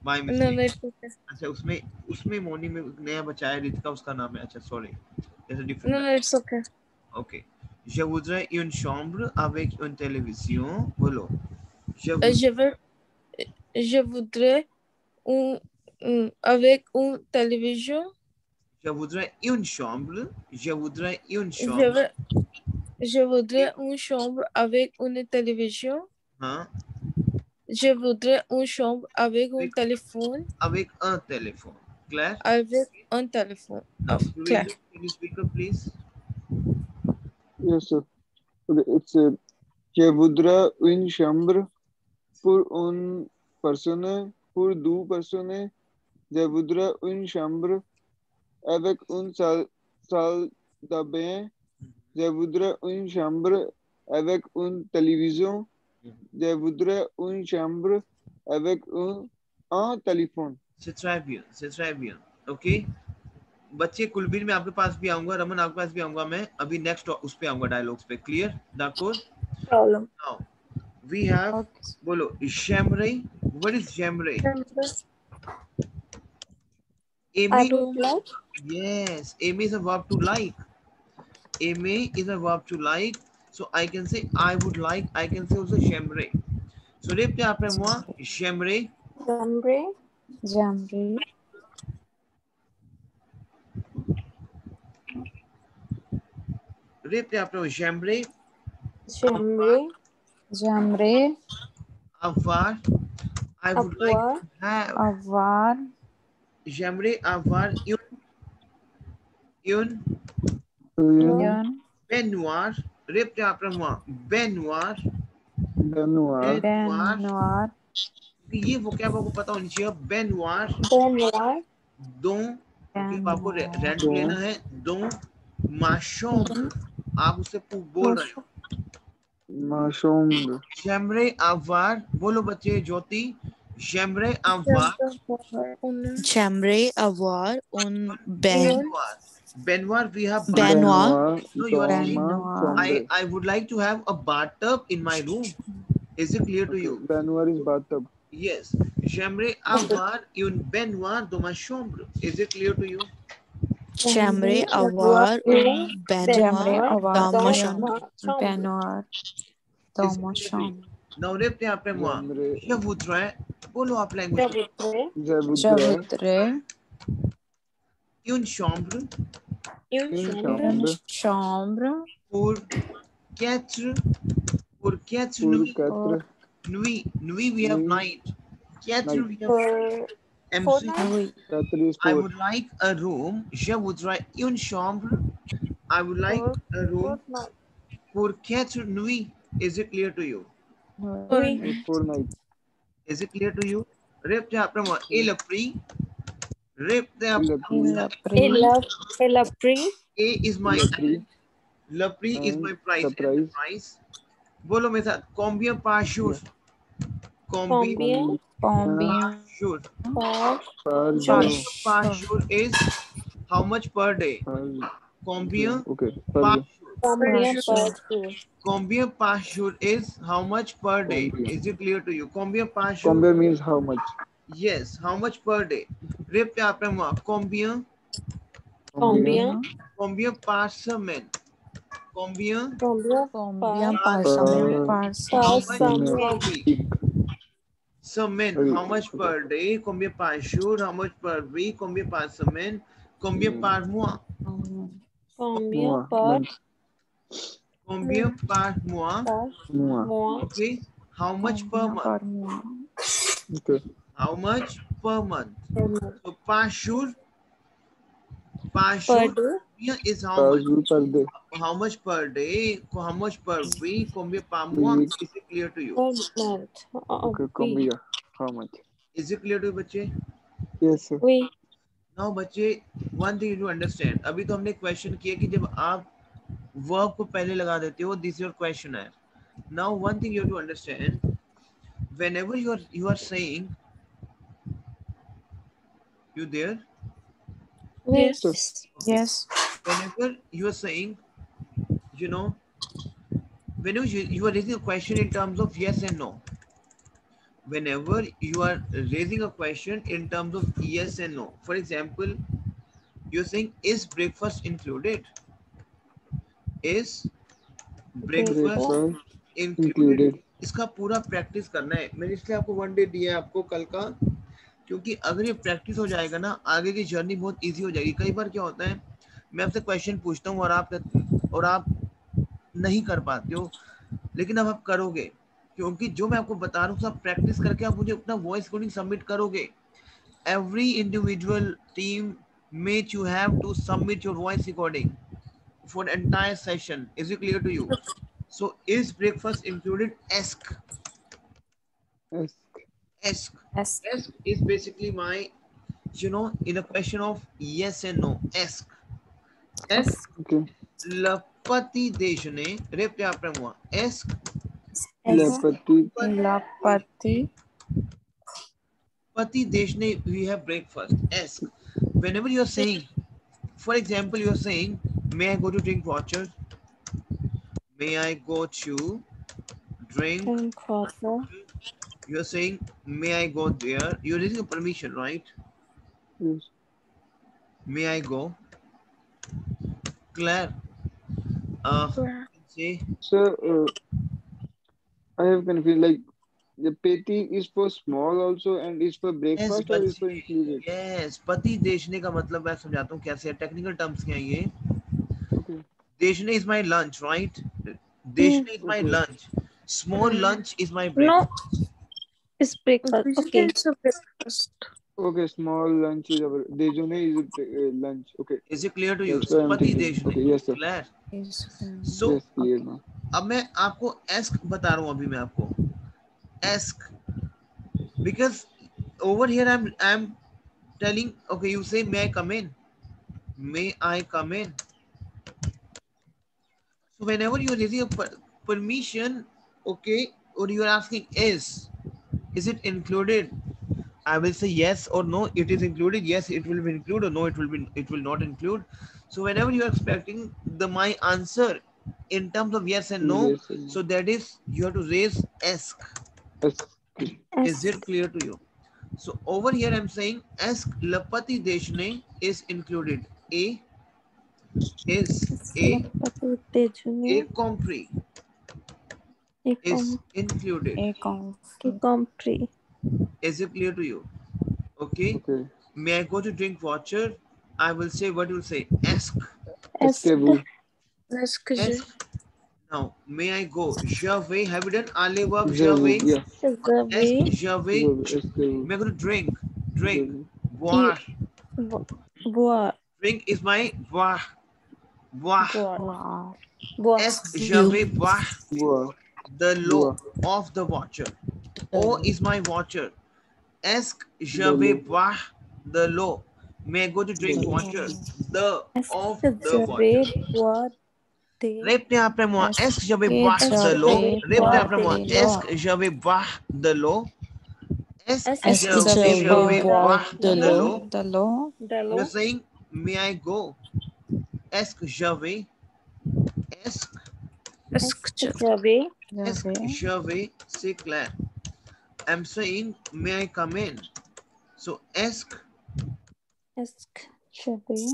बाय No, मिस्टेक. अच्छा उसमें मोनी में नया बच्चा है रितिका, उसका नाम है. अच्छा sorry. There's a different. No, it's okay. Okay. Je voudrais une chambre avec une télévision. बोलो. Je voudrais avec une télévision. Je voudrais une chambre. Je voudrais une chambre. Je voudrais une chambre avec une télévision. हाँ. Je voudrais une chambre avec un téléphone. Avec un téléphone. Claire? Avec un téléphone. Now, Claire. can you speak up, please? Yes, sir. Okay, it's je voudrais une chambre pour une personne, pour deux personnes. Je voudrais une chambre avec une salle de bain. Je voudrais une chambre avec une télévision. Je voudrais une chambre avec un téléphone. C'est très bien. Okay. बच्चे कुलबीर मैं आपके पास भी आऊंगा, रमन आपके पास भी आऊंगा, मैं अभी नेक्स्ट उस पे आऊंगा डायलॉग्स पे. Clear? d'accord? Now we have बोलो j'aimerais. What is j'aimerais? I would like. Yes, aimer is a verb to like. Aimer is a verb to like. So I can say I would like. I can say also j'aimerais. So répétez après moi. J'aimerais. J'aimerais. Répétez après moi. J'aimerais. J'aimerais Avoir. I would like to have. avoir. J'aimerais avoir une Une baignoire. Répétez après moi. Baignoire. baignoire. ये वो क्या आपको पता होनी चाहिए. baignoire. dont आपको rent लेना है. dont ma chambre. आप उससे बोल रहे हो. Ma chambre. J'aimerais avoir. बोलो बच्चे. ज्योति. J'aimerais avoir. J'aimerais avoir un Baignoire. Baignoire, we have bath. baignoire. No, you are saying Baignoire. I would like to have a bathtub in my room. Is it clear to Okay. you? Baignoire is bathtub. Yes. J'aimerais avoir une baignoire dans ma chambre. Is it clear to you? J'aimerais avoir un J'aimerais baignoire avoir dans ma un chambre. baignoire dans Is it ma clear to you? chambre. Now répétez après moi. J'aimerais- Je voudrais. बोलो आप Je language. voudrais Je voudrais Une chambre une Une chambre une chambre chambre pour quatre pour nuits. quatre Nuit we have Nuit. night. Quatre Night. we have pour MC. 4 nights. oui. quatre is I four. would like a room. Je voudrais une chambre. I would like a room 4 nights. pour quatre nuits. Is it clear to you? Oui. Four nights. Is it clear to you? Répétez après moi. Et le prix. Répétez après Le prix. Il a Et pris la prix A is my Le prix. Le prix is And my price. the And the price. price. बोलो मेरे साथ. Combien par jour? Combien combien combien jour? par Par par jour. Par jour. jour is how much per day? Par- Combien Okay. Per par jour. jour? combien Par par jour. jour? Combien par jour is how much per day? Combien. Is it clear to you? Combien par jour? Combien means how much? Yes, how much per day? Répétez après moi. Combien? Combien Combien par semaine? Combien? combien Combien par par Par semaine par par How semaine? much per semaine? week? Semaine. Sorry. How much per day? Combien par jour? How much per week? Combien par semaine? Combien par mois? Combien Mois. par Month. Combien par mois? Mois. mois? Okay. How much per Combien month? par mois? Okay. How much per month? Per month. So par jour. Par Per jour. day? Combien is how Per much? jour per day. How much per day? How much per week? Combien par mois? Week. Is it clear to you? Per month. Okay. Oui. Combien? How much? Is it clear to you, बच्चे? Yes, sir. Oui. Now बच्चे, one thing you to understand. अभी तो हमने question किया कि जब आप verb को पहले लगा देते हो, this is your questionnaire. Now one thing you have to understand. Whenever you are saying, you there? Oui. Sir. Yes. Whenever you are saying, you know, whenever you are raising a question in terms of yes and no. Whenever you are raising a question in terms of yes and no. For example, you're saying, is breakfast included? Is breakfast Breakfast included? included. इसका पूरा practice करना है. मैंने इसलिए आपको 1 day दिया है आपको कल का, क्योंकि अगर ये प्रैक्टिस हो जाएगा ना, आगे की जर्नी बहुत इजी हो जाएगी. कई बार क्या होता है, मैं आपसे क्वेश्चन पूछता हूँ और आप नहीं कर पाते हो, लेकिन अब आप करोगे, क्योंकि जो मैं आपको बता रहा हूँ सब प्रैक्टिस करके आप मुझे अपना वॉइस रिकॉर्डिंग सबमिट करोगे. Every individual team mate you have to submit your voice recording for the entire session. Is it clear to you? So is breakfast included? Ask. Yes. Ask. Yes. Ask is basically my, you know, in a question of yes and no. Ask. Ask. Okay. लपति देश ने rape यहाँ पर हुआ. Ask. Lapati. Lapati. पति देश ने we have breakfast. Ask. Whenever you are saying, for example, you are saying, may I go to drink water? May I go to drink? Drink water. You are saying, may I go there? You are raising a permission, right? Yes. May I go? Claire. Say, Sir, I have confused. Like the peti is for small also and is for yes, breakfast or is for included? yes. पति देशने का मतलब मैं समझाता हूँ कैसे है. Technical terms क्या है ये? Okay. देशने is my lunch, right? देशने is my Okay. lunch. Small lunch is my breakfast. No. It's breakfast. Okay. It's a breakfast. Okay. Small lunch is our. Dejone is lunch. Okay. Is it clear to you? That's why I'm पति thinking. देशने. Okay. Yes, sir. Claire. Yes. So Yes, clear now. अब मैं आपको ask बता रहा हूँ अभी मैं आपको. Ask. Because over here I'm telling, okay, you say, may I come in? May I come in? So whenever you're raising a permission, okay, or you're asking is it included? I will say yes or no, it is included. Yes, it will be included. Or no, it will not include. So whenever you are expecting my answer in terms of yes and no, Yes. so that is you have to raise ask. Yes. Is it clear to you? So over here I'm saying ask Lapati Deshne is included. A is Lapati Deshne a country is included. A conflict. country. Is it clear to you? Okay. Okay. May I go to drink water? I will say what you will say. Ask. Ask. Escape. Ask je. Ask. Now, may I go? Je vais. Have you done alle verb? Je Javu. vais. Yeah. The Ask. way. Je vais. Escape. May I go to drink? Drink. Javu. Boire. Boire. Drink is my boire. Boire. Boire. Wow. Boire. Ask. Je vais boire Boa. the law Boa. of the watcher. O is my watcher. Ask. Je The vais law. boire the law. May I go to drink The law. water? The Ask of the the watcher. way. Boire. They. Répétez après moi. Est-ce que je vais Et boire de l'eau? j'avais Répétez après boire moi. de Est-ce l'eau. que je vais boire de l'eau? Est-ce que Est-ce que je je vais vais boire boire de l'eau? de l'eau? The You're law. saying, may I go? Est-ce que je vais? Est-ce Ask je. The way. que je vais? C'est clair. I'm saying, may I come in? So, est-ce que Ask. The way.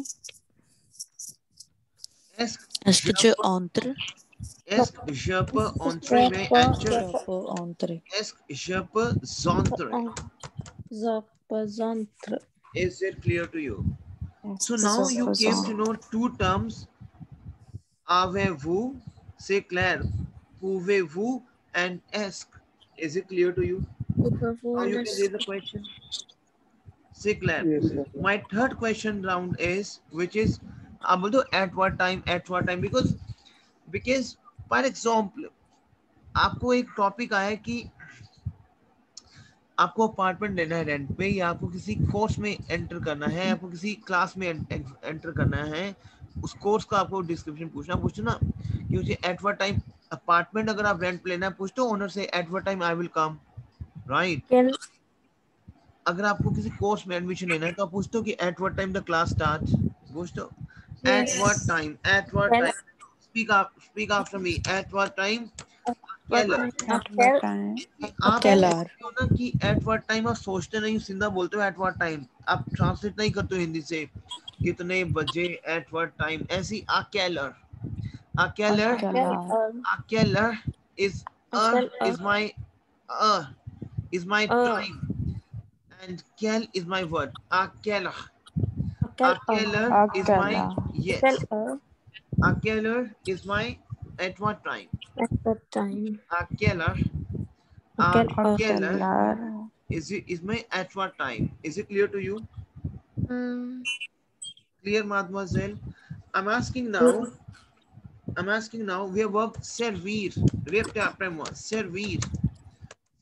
Est-ce que tu entres? est-ce que je peux entrer? May I enter? Je peux entrer. Est-ce que je peux entrer? Zapasantre. Is it clear to you? So Est-ce now que je you peux came to entrer? know two terms. Avez-vous? C'est clair. Pouvez-vous? And ask. Is it clear to you? Now you can raise the question. C'est clair. Yes, sir. My third question round is, which is, at what time, because for example, आपको एक topic आया कि आपको apartment लेना है rent पे, या आपको किसी कोर्स में एंटर करना है, आपको किसी क्लास में एंटर करना है, उस कोर्स का आपको डिस्क्रिप्शन पूछो ना कि मुझे एट व्हाट टाइम अपार्टमेंट अगर आप रेंट पे लेना है, पूछ दो ओनर से at what time I will come, right? Can अगर आपको किसी कोर्स में एडमिशन लेना है तो आप पूछते हो कि at what time the class start, पूछ दो at what time speak after me, at what time At what time? आप Keller. हो ना कि एट व्हाट टाइम आप सोचते नहीं, सीधा बोलते हो एट व्हाट टाइम, आप ट्रांसलेट नहीं करते हो हिंदी से कितने बजे, एट व्हाट टाइम, ऐसी अकेलर is my time and kel is my word. Akeler is my yes. Akeler is my at what time? at that time. Akeler Akelar. is my at what time? Is it clear to you? Clear, mademoiselle? I'm asking now. We have verb servir. Répétez après moi. Servir.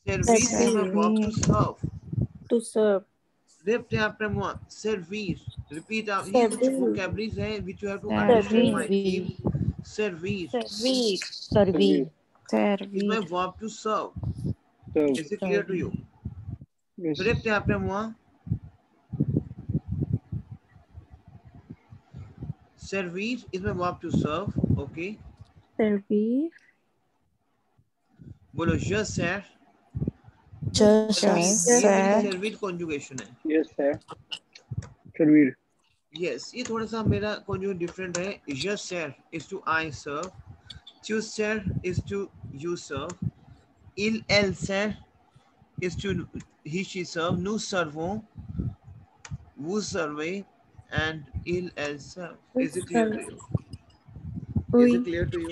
Servir is my verb to serve. To serve. Répétez après moi. Servir. Repeat out. ये कुछ vocabularies हैं which you have to understand my team. Servir. Servir. Servir. Is my verb to serve. Serve. Is it clear to you? Yes. Répétez après moi. Servir is my verb to serve. Okay. Servir. बोलो je sers. Just Servir conjugation है. Yes, sir. Servir. Yes, ये थोड़ा सा मेरा conjugation different है. Je sers is to I serve. Tu sers is to you serve. Il, elle sert is to he, she serve. Nous servons. Vous servez. And il, elle serve. Is it clear to you? Is it clear to you?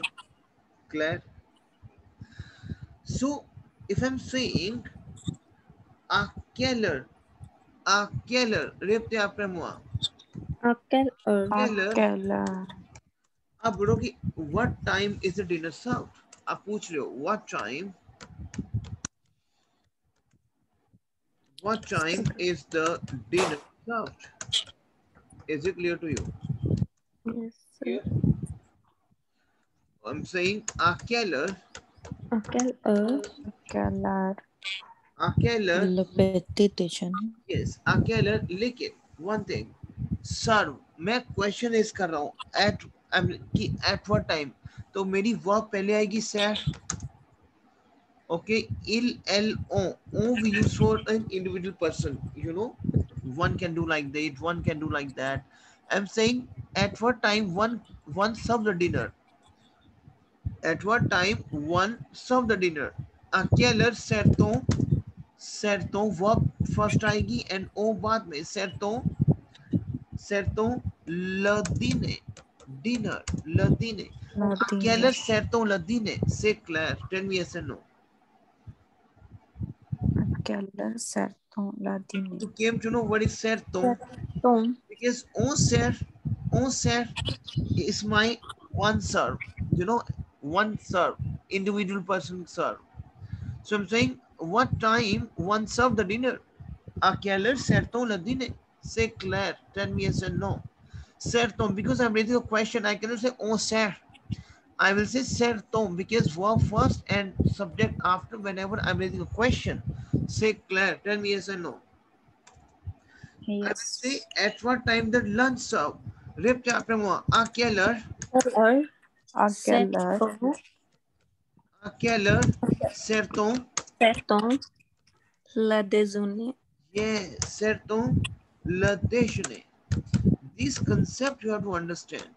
Claire? So, if I'm saying Akeler, répétez après moi. Akelar. आप बोलो कि what time is the dinner served? आप पूछ रहे हो what time is the dinner served? Is it clear to you? Yes, sir. I'm saying Akeler. Akelar. Akeler, Repetition. yes, Akeler, लिख it. One thing, serve. मैं question is कर रहा हूँ at what time. तो मेरी verb पहले आएगी ser. Okay, o we use for an individual person. You know, one can do like that, one can do like that. I'm saying at what time one serve the dinner. At what time one serve the dinner. Aquela certo verb first आएगी and o बाद में certo ladine dinner ladine. Aquela certo ladine. Say Claire, tell me yes or no. Aquela certo ladine. You came to know what is certo Tom. because on ser is my one serve. You know, one serve, individual person serve. So I'm saying, what time one serve the dinner? Aquela certo la dine. Say Claire, tell me yes and no. Certo, because I'm raising a question, I cannot say on ser. I will say certo because verb first and subject after whenever I'm raising a question. Say Claire, tell me yes and no. I will say Yes. at what time the lunch serve. Rip chapter more. A quelle heure? Or Aquela À quelle heure sert-on? Serton. La déjeuner. Yeah, sert-on le déjeuner. This concept you have to understand.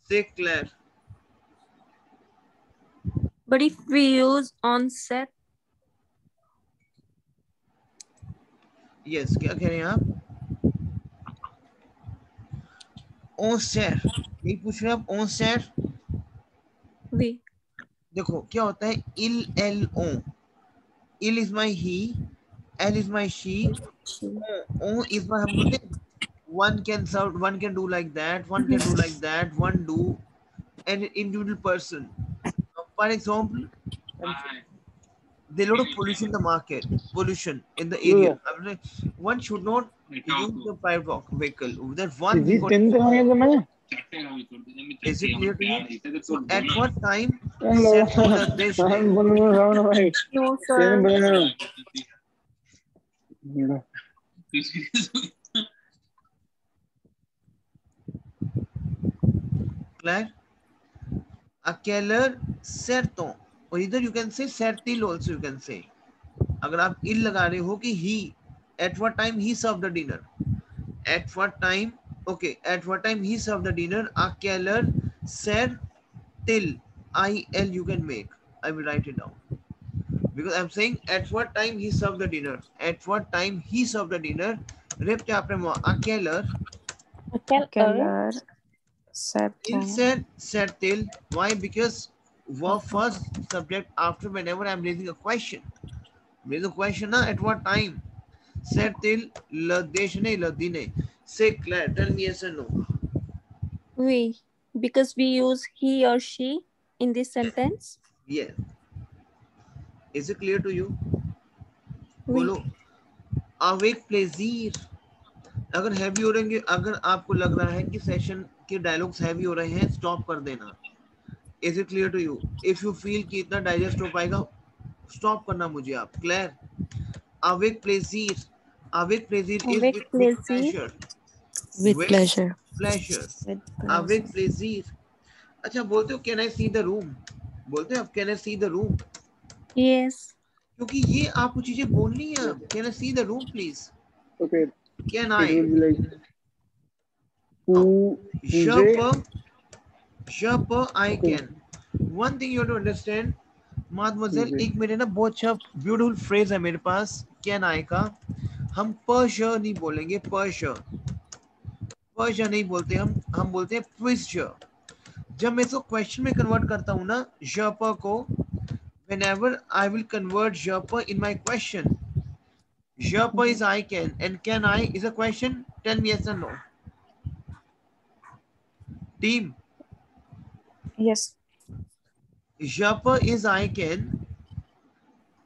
Say Claire. But if we use on set, Yes, क्या कह रहे हैं आप? On sert. यही पूछ रहे हैं आप on sert? we. देखो क्या होता है il on. Il is my he, L is my she, on is my हम बोलते हैं one can serve, one can do like that, one can do like that, one do an individual person. For example, there is a lot of pollution in the market, pollution in the area. I mean, one should not use the private vehicle. That one we got. Is it clear to you? So at what time set on the dish? No, sir. Claire? A quelle heure sert-on? Or either you can say sert-il also you can say. अगर आप il लगा रहे हो कि he, at what time he served the dinner? At what time? Okay, at what time he served the dinner? A quelle heure sert-il? I-L you can make. I will write it down. Because I'm saying at what time he served the dinner. At what time he served the dinner? Rep chapter mo. A quelle heure? Aquela Il certo said sert-il. Why? Because verb first, subject after whenever I'm raising a question. Raise a question na, at what time? Sert-il le déjeuner le dîner. Say Claire, tell me yes or no. We. Because we use he or she in this sentence. Yes. Is it clear to you? We. बोलो avec plaisir. अगर heavy हो रहेंगे, अगर आपको लग रहा है कि सेशन के डायलॉग्स हैवी हो रहे हैं, स्टॉप कर देना. Is it clear to you? If you feel कि इतना डाइजेस्ट हो पाएगा, स्टॉप करना मुझे आप. Claire, avec plaisir. Avec plaisir is Avec with plaisir. pleasure. With pleasure. Pleasure. with Avec pleasure. plaisir. अच्छा बोलते हो can I see the room? बोलते हो आप can I see the room? Yes. क्योंकि ये आपको चीजें बोलनी है. Can I see the room please? Okay. Can It I? will be like Je peux, I can. One thing you have to understand, Mademoiselle, एक मेरे ना बहुत अच्छा beautiful phrase है मेरे पास can I का. हम per sure नहीं बोलेंगे, per sure नहीं बोलते हम बोलते हैं puis je. जब मैं इसको क्वेश्चन में कन्वर्ट करता हूँ ना je peux को, whenever I will convert je peux in my question, je peux is I can and can I is a question. Tell me yes or no. Team. Yes. Je peux is I can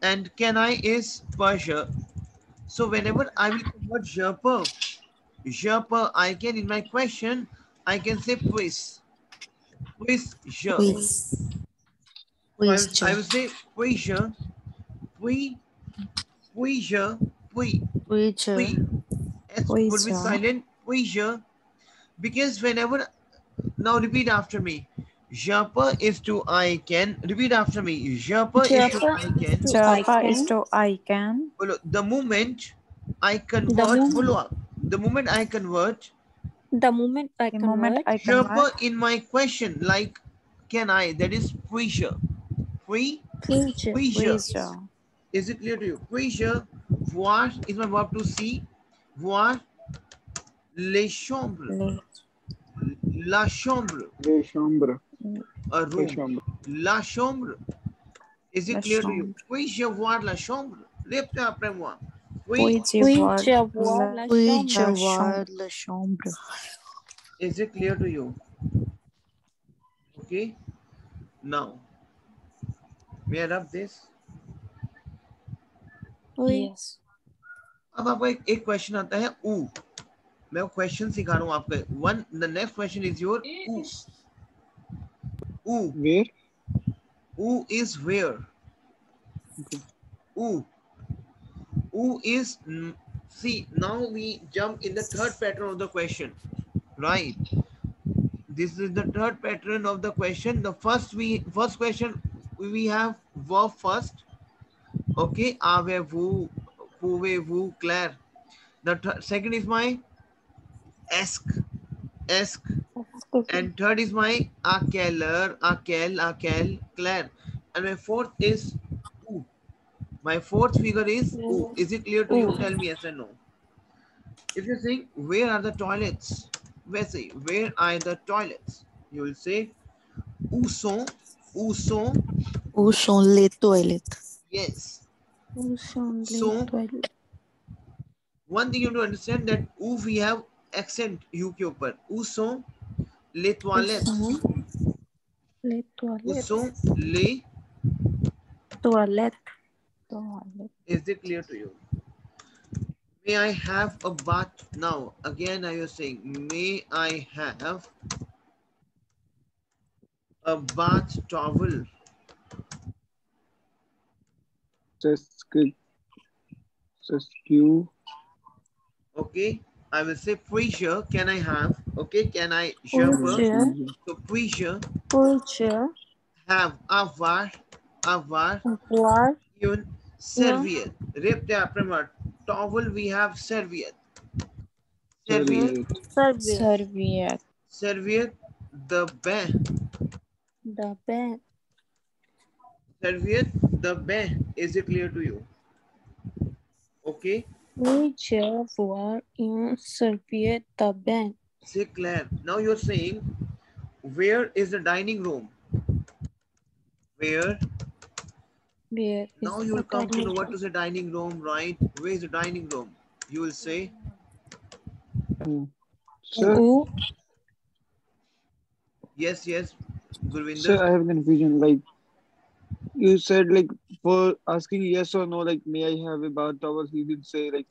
and can I is per sure. So whenever I will convert je peux I can in my question, I can say puis. Puis je. With. So I will say puis je, puis Puis-je, puis, Oui, puis. S would be Puis-je. silent. Puis-je. Because whenever, now repeat after me. Je peux is to I can. Repeat after me. Je peux is to Japa I can. to I Japa is can. to I can. The moment I The convert, moment, बोलो आप. The moment I convert, the moment I The moment convert, I je peux convert, in my question, like can I, that is puis-je. puis-je, Puis-je. puis-je. Is it clear to you? Puis-je voir is my verb to see. Voir les chambres. Les, La chambre. Les chambres. A Les room. chambres. La chambre. Is it la clear to you? chambre. Puis-je voir la chambre? Répétez après moi. Puis-je voir puis-je voir la, la puis-je chambre? voir la chambre? Is it clear to you? Okay. Now, may I rub this? Oui. yes. अब आपको एक question आता है ऊ. मैं वो question सिखा रहा हूँ आपको. The next question is your ऊ. ऊ. Where? ऊ is where. Okay. ऊ. ऊ is, see, now we jump in the third pattern of the question. Right. This is the third pattern of the question. The first question we have verb first. Okay, avez-vous, pouvez-vous, Claire. The second is my ask, and third is my à quelle heure, à quelle, Claire. And my fourth is où. My fourth figure is où. Is it clear to you? Tell me yes or no. If you think, where are the toilets? Where are the toilets? You will say, où sont, Où sont les toilettes? yes. Où sont les So, toilettes? one thing you have to understand that où we have accent U के ऊपर. Où sont les toilettes? Les Où toilettes. sont les? Toilettes. Is it clear to you? May I have a bath now? Again, I was saying, may I have a bath towel? Sesquiu. Okay, I will say puis-je, can I have? Okay, can I? Je Puis-je. peux. So puis-je Puis-je have avoir avoir une serviette. Répétez après moi. Towel, we have serviette. Serviette. serviette? Serviette, the bain. The bed. Serviette, the bain. Is it clear to you? Okay. Puis-je avoir une serviette de bain? Say Claire. Now you're saying, where is the dining room? Where? Where is Now you will the come to know dining what to say dining room, right? Where is the dining room? You will say, Sir, Où? yes, sir, Gurvinder. I have confusion. Like you said, like for asking yes or no, like may I have a bath towel? He did say like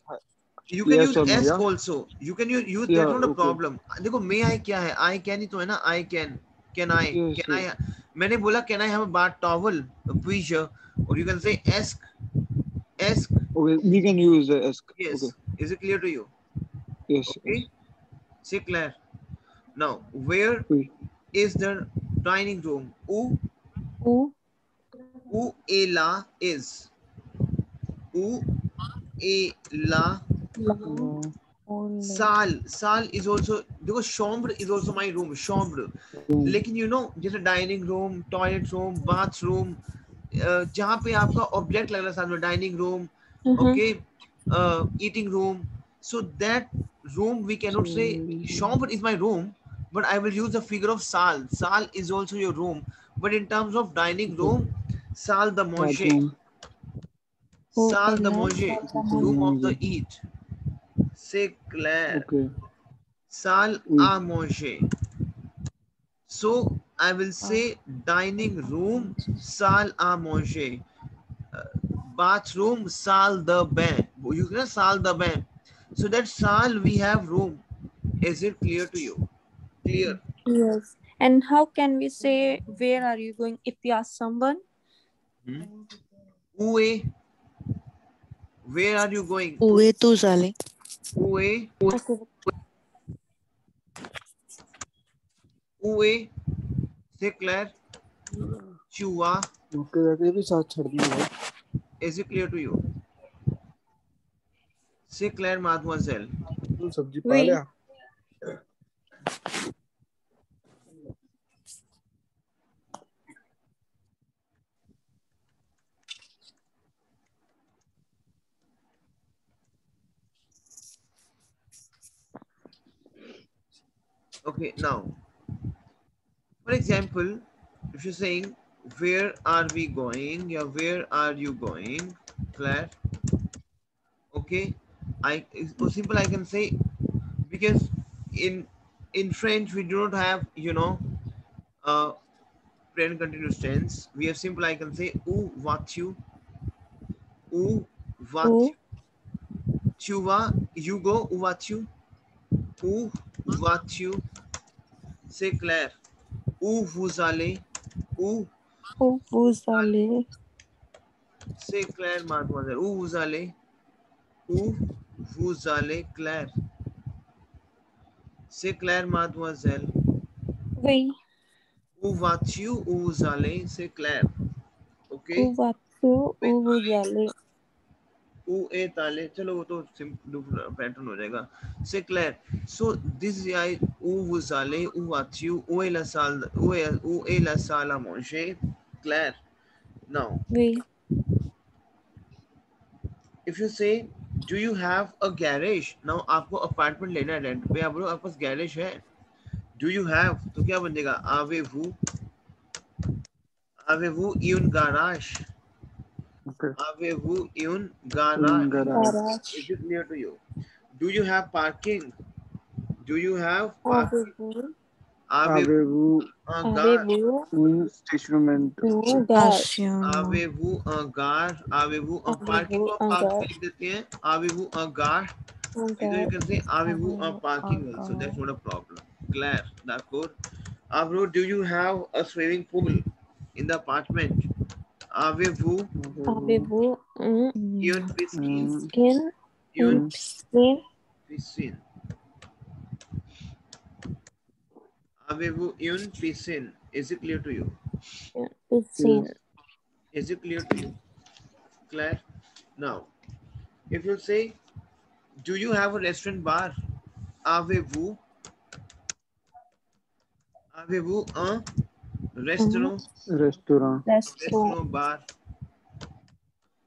You can yes use or no, ask yeah. also. You can use Yeah, that's not a okay. problem. देखो may I क्या है? I can ही तो है ना. I can I? Yes, Can I? मैंने बोला can I have a bath towel? Puis or you can say ask. Okay, we can use the ask. Yes. Okay. Is it clear to you? Yes. Okay. Say Claire. Now, where Oui. is the dining room? Où est là is. Où est là. Salle is also, because chambre is also my room. Chambre. लेकिन you know, जैसे dining room, toilet room, bathroom, जहाँ पे आपका object लग रहा है साथ में dining room, okay, eating room. So that room we cannot say chambre is my room, but I will use the figure of salle. Salle is also your room, but in terms of dining room, salle de manger. Salle de manger, room of the eat. C'est clair. Okay. Salle à manger. So I will say dining room, salle à manger. Bathroom, salle de bain. You can salle de bain. So that salle we have room. Is it clear to you? Clear. Yes. And how can we say where are you going if we ask someone? Où est? Where are you going? Où es-tu allé? Où est? Okay. Où est? Say Claire. Tu vas. Okay जाके भी साथ छोड़ दिया Is it clear to you? Say Claire, mademoiselle. तू सब्जी पा Oui. लिया Okay, now, for example, if you're saying, where are we going? Yeah, where are you going? Claire. Okay, it's simple. I can say, because in French we do not have, you know, present continuous tense. We have simple. I can say, où vas-tu? Où vas-tu? Où? Tu vas? You go. Où vas-tu? Où vas-tu? C'est clair. Où vous allez? Où? Où vous allez? C'est clair, mademoiselle. Où vous allez? Où vous allez, Claire? C'est clair, mademoiselle. Oui. Où vas-tu? Où vous allez? C'est clair. Ok? Où vas-tu? Où vous allez? Où est allé? चलो वो तो pattern हो जाएगा. C'est clair. So this is I. Où vous allez? Où vas-tu? Où est la salle? Où est la salle à manger? Claire. Now, Oui. if you say, do you have a garage? Now आपको apartment लेना है rent पे. आप बोलो आपके पास garage है. Do you have? तो क्या बन जाएगा? Avez-vous? Avez-vous une garage? Okay Avez-vous une garage? Garage Garage. Is it clear to you? Do you have parking? Do you have parking? Avez-vous? Avez-vous avez-vous un gare? Avez-vous un stationnement une gare? Stationnement. Avez-vous un gare? Avez-vous un parking? Avez-vous तो un park gare? लिख देते हैं. Avez-vous un gare? Un Either you gare. can say avez-vous un Avez-vous parking un also. That's gare? not a problem. Claire, d'accord. Avez-vous, do you have a swimming pool in the apartment? Avez-vous Avez-vous une Non. piscine? une Une piscine? piscine. Avez-vous une piscine? Is it clear to you? Piscine. Is it clear to you? Claire? Now, if you say, do you have a restaurant bar? Avez-vous un restaurant? restaurant Restaurant. Restaurant bar.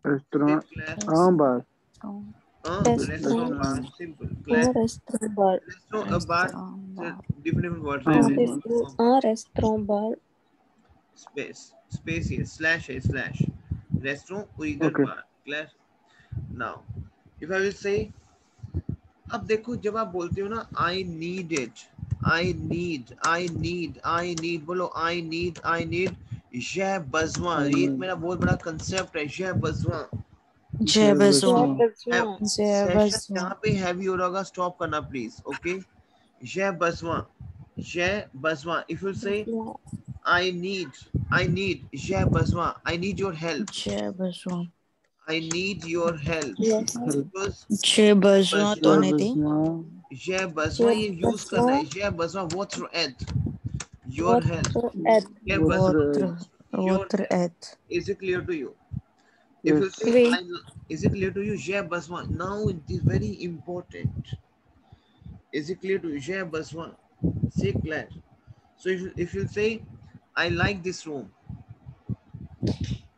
restaurant Say Claire. un bar Un restaurant bar. restaurant Simple. Un Claire. restaurant bar. Restaurant, a bar. Restaurant So bar. different words. un है. bar Avez-vous un restaurant bar? Space here. Slash है. Slash. Restaurant और इधर Okay. bar. Claire. Now, if I will say, अब देखो जब आप बोलते हो ना, I need it, I need, बोलो I need, j'ai besoin. ये एक मेरा बहुत बड़ा कंसेप्ट है. j'ai besoin. J'ai besoin. Besoin. J'ai session besoin. जहाँ पे हैवी हो रहा होगा स्टॉप करना please. Okay. j'ai besoin. If you say I need, j'ai besoin. I need your help. J'ai besoin. I need your help. Yes. Because J'ai besoin besoin. तो नहीं थी. j'ai besoin ये यूज करना है. j'ai besoin votre aide. Your help. j'ai besoin Votre aide. Is it clear to you? If you yes say Oui. is it clear to you? j'ai besoin. Now it is very important. Is it clear to you? j'ai besoin. Say Claire. So if you say I like this room.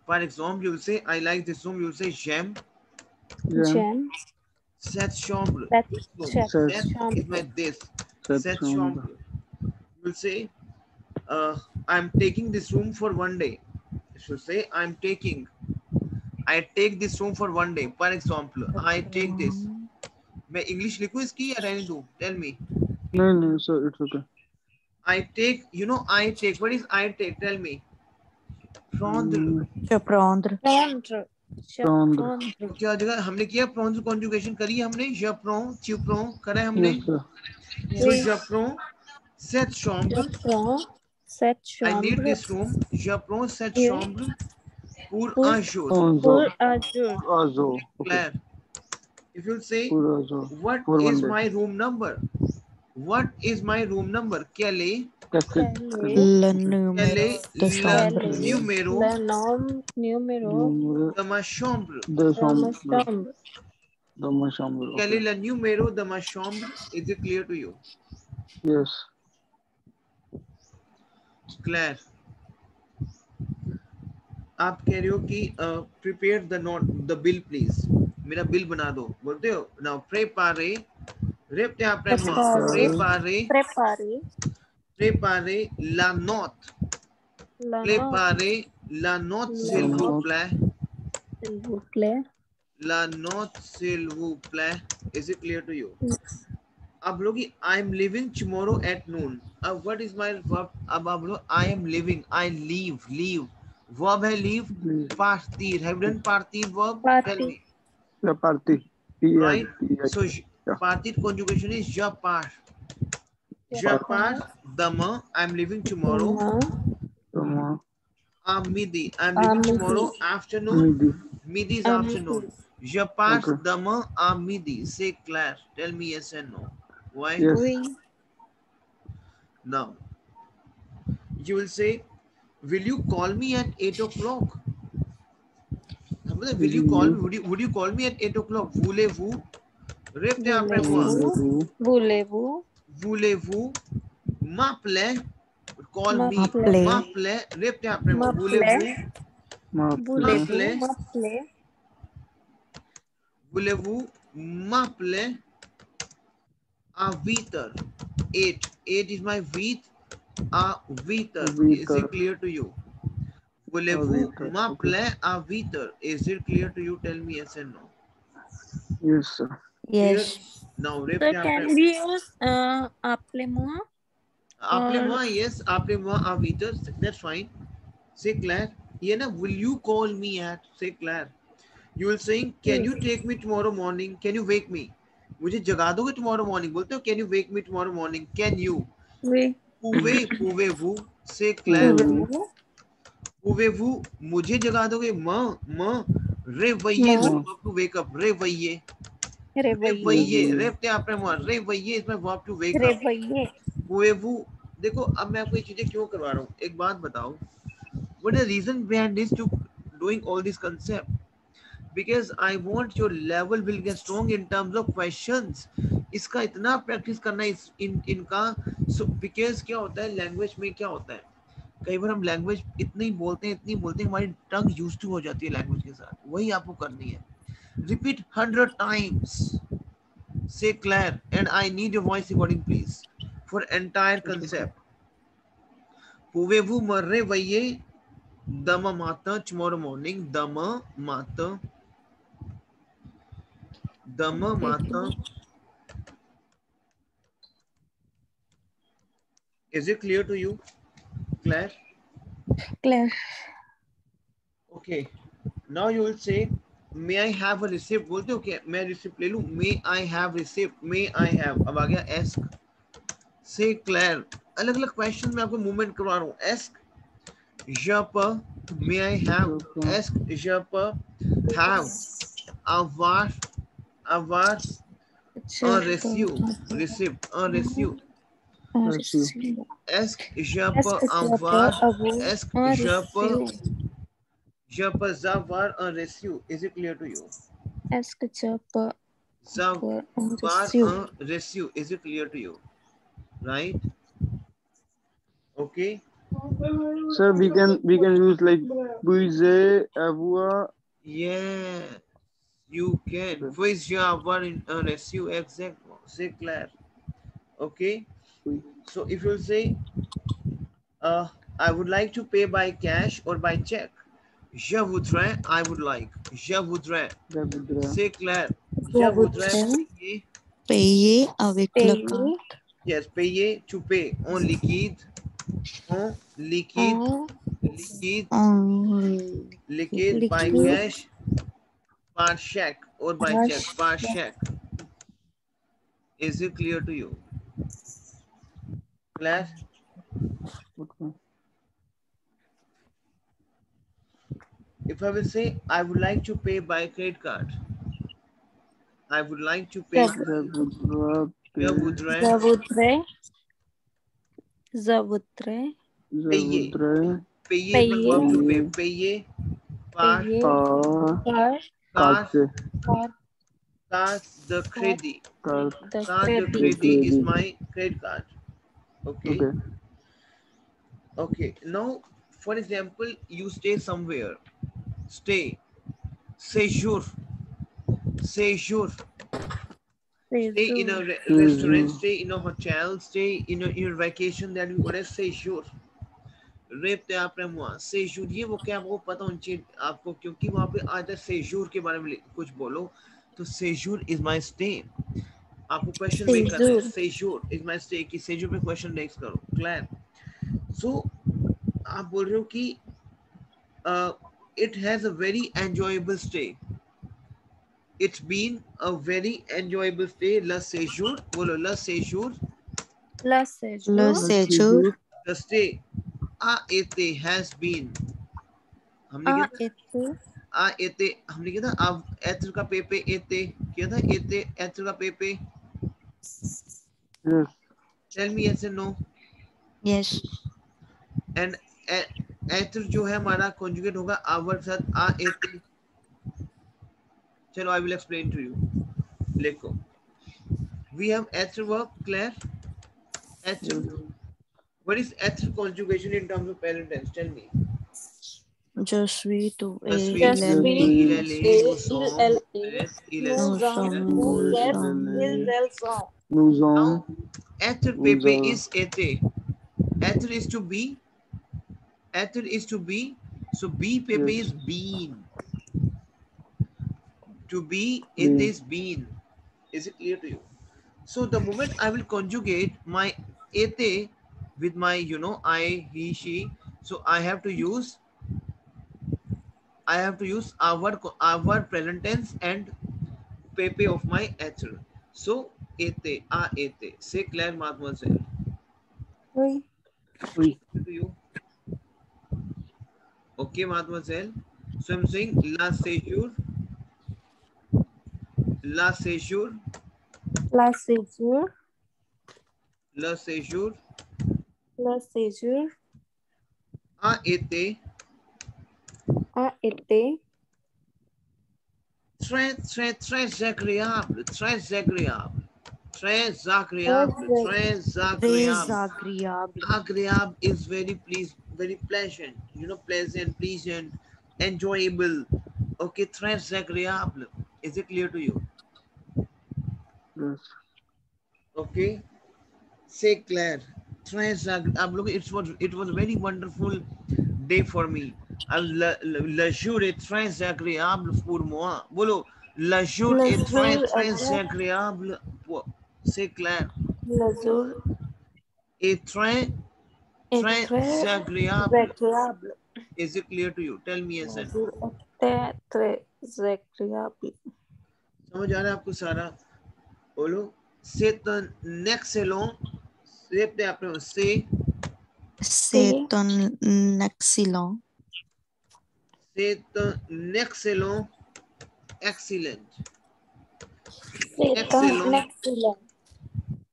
For example, you will say I like this room. You will say j'aime yeah J'aime cette chambre. cette This room. Cette Cette chambre. is like this. cette Cette chambre chambre. You will say I'm taking this room for one day. You should say I take this room for one day. For example, I take this. मैं English लिखूं इसकी या रहने दूं? Tell me. no so it's okay I take, you know, I take. What is I take? Tell me. Prendre. Je prendre. Prendre. Je Prendre. prendre. तो क्या जगह हमने किया? prendre conjugation करी हमने. je prends, tu prends करा है हमने. yes sir So Oui. je prends cette chambre. Je prends cette I need chambre this room. Je prends cette Oui. chambre pour Pour- un jour. un pour jour un jour. un jour okay Claire. If you say, For also. what For is 1 day. my room number? What is my room number? Quel est Le numéro de chambre. Le nom numéro Numéro de ma chambre? de de ma chambre. chambre. De ma chambre. Quel est Okay. le numéro de ma chambre? Is it clear to you? Yes. Claire, आप कह रहे हो कि prepare the bill please. मेरा bill बना दो. बोलते हो? Now prepare. Repete après moi. Prepare. Prepare. Prepare. Préparez la note. La note, Préparez la note, La s'il vous note. plaît. s'il vous plaît. La note, s'il vous plaît. Is it clear to you? अब लोग I am leaving tomorrow at noon. अब what is my verb? अब आप लोग I am leaving. I leave. Leave. Verb है leave. Leave. Partir. Have you done partir verb? Partir. Tell me. La partie. Right? Yeah. So Yeah. partir conjugation is je pars. Je pars demain. I am leaving tomorrow. Demain. À midi. I'm leaving tomorrow afternoon. Midi. Midi is À afternoon. midi. Je pars Okay. demain à midi. Say Claire. Tell me yes and no. Why? Yes. Oui. Now, you will say, will you call me at 8 o'clock? Will you call me? Would you call me at 8 o'clock? Voulez-vous? Répétez après moi. Voulez-vous? Voulez-vous? Voulez-vous m'appeler? Call me. M'appeler. M'appeler. Répétez après moi. M'appeler. Voulez-vous? Voulez-vous m'appeler? Voulez-vous m'appeler à 8h? 8. 8 is my 8. À 8h. Is it clear to you? Voulez-vous m'appeler à 8h? Is it clear to you? Tell me yes and no. Yes, sir. Yes. Now, So répétez can après. we use appelez-moi? Appelez-moi, yes. Appelez-moi à 8h. That's fine. Say Claire. ये ना, will you call me at? Say Claire. You will saying, can you take me tomorrow morning? Can you wake me? मुझे जगा दोगे tomorrow morning? बोलते हो, can you wake me tomorrow morning? Can you? Oui. Pouvez-vous? Say Claire. Pouvez-vous? Pouvez-vous? मुझे जगा दोगे? Réveiller is my verb to wake up. Réveiller. Réveiller. Répétez après moi. Réveiller is my verb to wake up. Réveiller. Pouvez-vous? देखो, अब मैं आपको ये चीजें क्यों करवा रहा हूँ? एक बात बताओ. What is the reason behind this to doing all this concept? Because I want your level will get strong in terms of questions. इसका इतना practice करना इनका. So because क्या होता है language में, क्या होता है कई बार हम language इतनी बोलते हैं हमारी tongue used to हो जाती है language के साथ. वही आपको करनी है. Repeat 100 times. Say Claire, and I need your voice recording please for entire concept. Pouvez-vous me réveiller demain matin, tomorrow morning? Demain matin. Demain matin. Is it clear to you, Claire? Claire. Okay. Now you will say, may I have a receipt? बोलते हो क्या? मैं receipt ले लूँ? May I have receipt? May I have? अब आ गया ask. Say Claire. अलग-अलग question में आपको movement करवा रहा हूँ. Ask. Je peux. May I have? Ask. Je peux have. Avoir. Avoir. Un reçu. Receipt. Un reçu. Est-ce que je peux avoir? Est-ce que je peux avoir un reçu? Is it clear to you? Est-ce que tu peux avoir un reçu? Is it clear to you? Right? Okay. Sir, we can use like puis avoir. Yeah, you can. Puis avoir un reçu? Exactly. C'est clair. Okay. So if you say, I would like to pay by cash or by check. Je voudrais, I would like. Je voudrais. C'est clair. Je voudrais payer. Payer avec le carte. Yes, payer, to pay. En liquide. En liquide. Liquide by cash. Par check or by check. Par check. Is it clear to you? Class? Okay. If I will say, I would like to pay by credit card. I would like to pay. Jabudra pe. Jabudre. Zavudre. Zavudre. Paye. Jabudra Paye Paye. मतलब verb to pay. Paye. Par. Paye. par. Par. Car. Par. Car the credit. Car. The Car the credit. credit is my credit card. Okay. Okay. Okay. Now, for example, you stay somewhere. Stay. Séjour. Séjour. Stay in a restaurant, stay in a hotel, stay in a vacation, that we call as séjour. रेपते आपने वहाँ séjour, ये वो क्या आपको पता होना चाहिए आपको, क्योंकि वहाँ पे आधा séjour के बारे में कुछ बोलो तो séjour is my stay. आपको क्वेश्चन मेक करना है, séjour is my stay कि séjour पे क्वेश्चन नेक्स्ट करो. क्लियर? सो आप बोल रहे हो कि it has a very enjoyable stay. It's been a very enjoyable stay. Le séjour, बोलो le séjour. Le séjour. Le séjour. The stay a été has been. हमने A क्या था? été. A été हमने क्या था? अब être का पेपे été क्या था? été être का पेपे. Yes. Tell me yes and no. Yes. And être जो है हमारा conjugate होगा our के साथ a été. चलो I will explain to you. देखो. We have être verb, Claire. Être. What is être conjugation in terms of present tense? Tell me. Je suis, tu Je es, suis, Je il tu est, es, suis. il, elle est, nous sommes, Elle vous est. êtes, il est, Nous nous sommes. sommes, Vous nous êtes. sommes. Ils, elles sont. Nous Now, en. être Nous pepe en. is été. Être is to be. Être is to be. So be pepe Yes. is been. To be, Been. it is been. Is it clear to you? So the moment I will conjugate my été with my, I, he, she. So I have to use our present tense and pepe of my être. So été, a été. Say Claire, mademoiselle. Oui. Oui. To you. Okay, mademoiselle. So I'm saying la séjour. La séjour. La séjour. Le séjour Le séjour a été a été très, très, très agréable. Très agréable. Très agréable. Très agréable. Désagréable. Agréable is very pleasant. Pleasant, enjoyable. Okay, très agréable. Is it clear to you? Yes. Okay. Say Claire. Très agréable. It was a very wonderful day for me. Le jour est très agréable pour moi. Boलो, le jour Le est jour très, est très très- agréable pour... C'est clair. le jour Est très, est très très agréable. agréable. Is it clear to you? Tell me yes. Le jour était très agréable. समझ आ रहा है आपको सारा? बोलो, c'est un excellent... C'est après, C'est un excellent. c'est un excellent... Excellent. C'est Excellent. un excellent.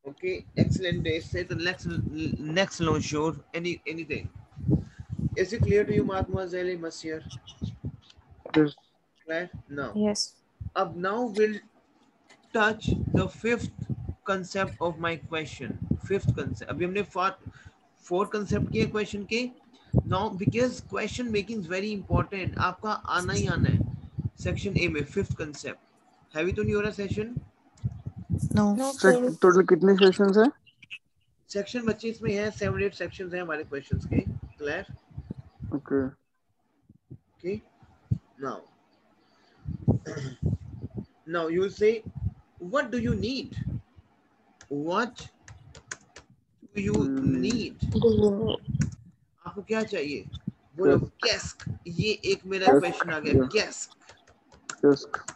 Okay, excellent day. Say the next long show. Anything. Is it clear to you, mademoiselle, monsieur? Yes. Claire? No. Yes. Up now we'll touch the fifth concept of my question. Fifth concept. अभी हमने four concept किए question के. Now because question making is very important. आपका आना ही आना है. Section A में fifth concept. Have you done your session? No. No, total कितने सेशंस हैं? सेक्शन बच्चे इसमें है 7-8 सेक्शंस हैं हमारे क्वेश्चंस के. Clear? Okay. Okay. Now you will say, what do you need? What do you need? आपको क्या चाहिए? बोलो कैस्क. ये एक मेरा क्वेश्चन आ गया. कैस्क.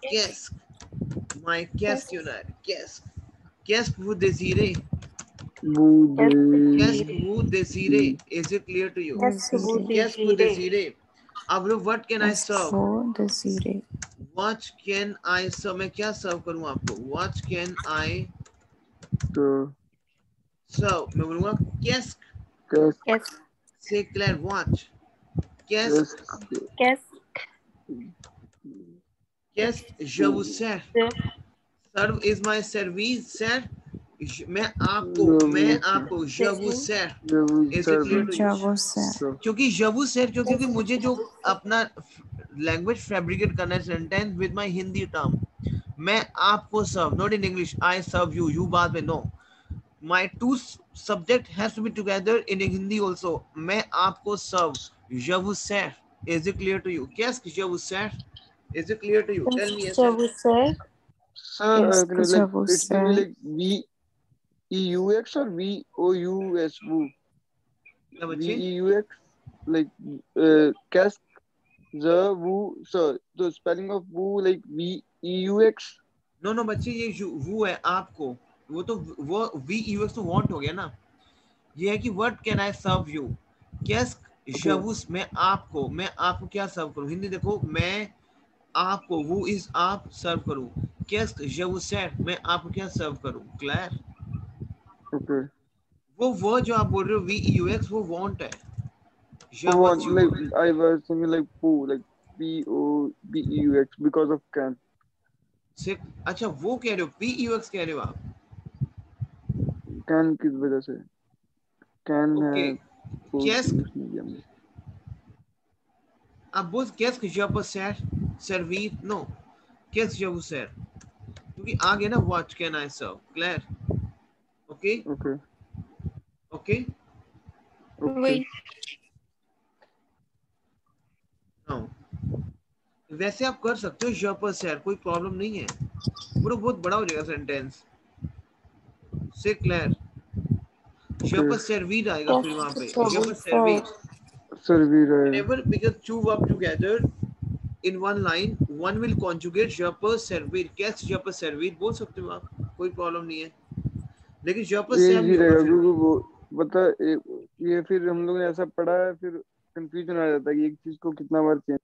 Qu'est-ce? My questionnaire. Qu'est-ce que vous désirez? Qu'est-ce que vous désirez? Is it clear to you? Qu'est-ce que vous Qu'est-ce que vous désirez? désirez? अब what can I serve? Vous désirez. What can I serve? मैं क्या सर्व करूँ आपको? What can I तो serve? मैं बोलूँगा qu'est-ce कैस Yes. से Claire watch. Cash Qu'est-ce je vous sers? Serve is my service, sir. मैं आपको je vous sers. Is it clear to you? Javo sir. क्योंकि je vous sers क्योंकि मुझे जो अपना लैंग्वेज फैब्रिकेट करना है sentence with my Hindi term, मैं आपको serve, not in English I serve you, you बाद में, no, my two subject has to be together in Hindi also. मैं आपको सर्व, je vous sers. Is it clear to you? Qu'est-ce que je vous sers? Is it clear to you? Tell me yes. Sir. Sir, Yes, like Javo it will be sir. like VEUX or VOUS, woo. क्या बच्चे? VEUX, like cast the woo, sir. The spelling of woo like VEUX. No no बच्चे, ये वो है आपको, वो तो वो VUX तो वांट हो गया ना. ये है कि what can I serve you. कैस जवूस, मैं आपको क्या सर्व करूं. हिंदी देखो, मैं आपको, वो इज आप सर्व करूं. कैस जवूस सर, मैं आपको क्या सर्व करूं. क्लियर? Okay. वो जो आप बोल रहे हो VUX, वो वांट है. So what, like I was thinking like poo, like POBEUX because of can. अच्छा वो कह रहे हो, VUX कह रहे हो आप. Can किस वजह से? Can है. कैस English medium में. आप बोल कैस जब सर सर्विस, नो, कैस जब सर, क्योंकि आगे ना what can I serve. Clear? Okay Okay. Okay. Wait. वैसे आप कर सकते हो je peux sers, कोई प्रॉब्लम नहीं है. वो बहुत बड़ा हो जाएगा सेंटेंस से. क्लियर? je peux servir आएगा फिर वहां पे. je peux servir. Servir है. Whenever because two verb together in one line, one will conjugate je peux servir. कैसे je peux servir बोल सकते हो आप, कोई प्रॉब्लम नहीं है. लेकिन je peux ये serve इजी नहीं रहेगा होगा फिर. क्योंकि वो बता ये फिर हम लोग ने ऐसा पढ़ा है, फिर कंफ्यूजन आ जाता है कि एक चीज को कितना बार चेंज,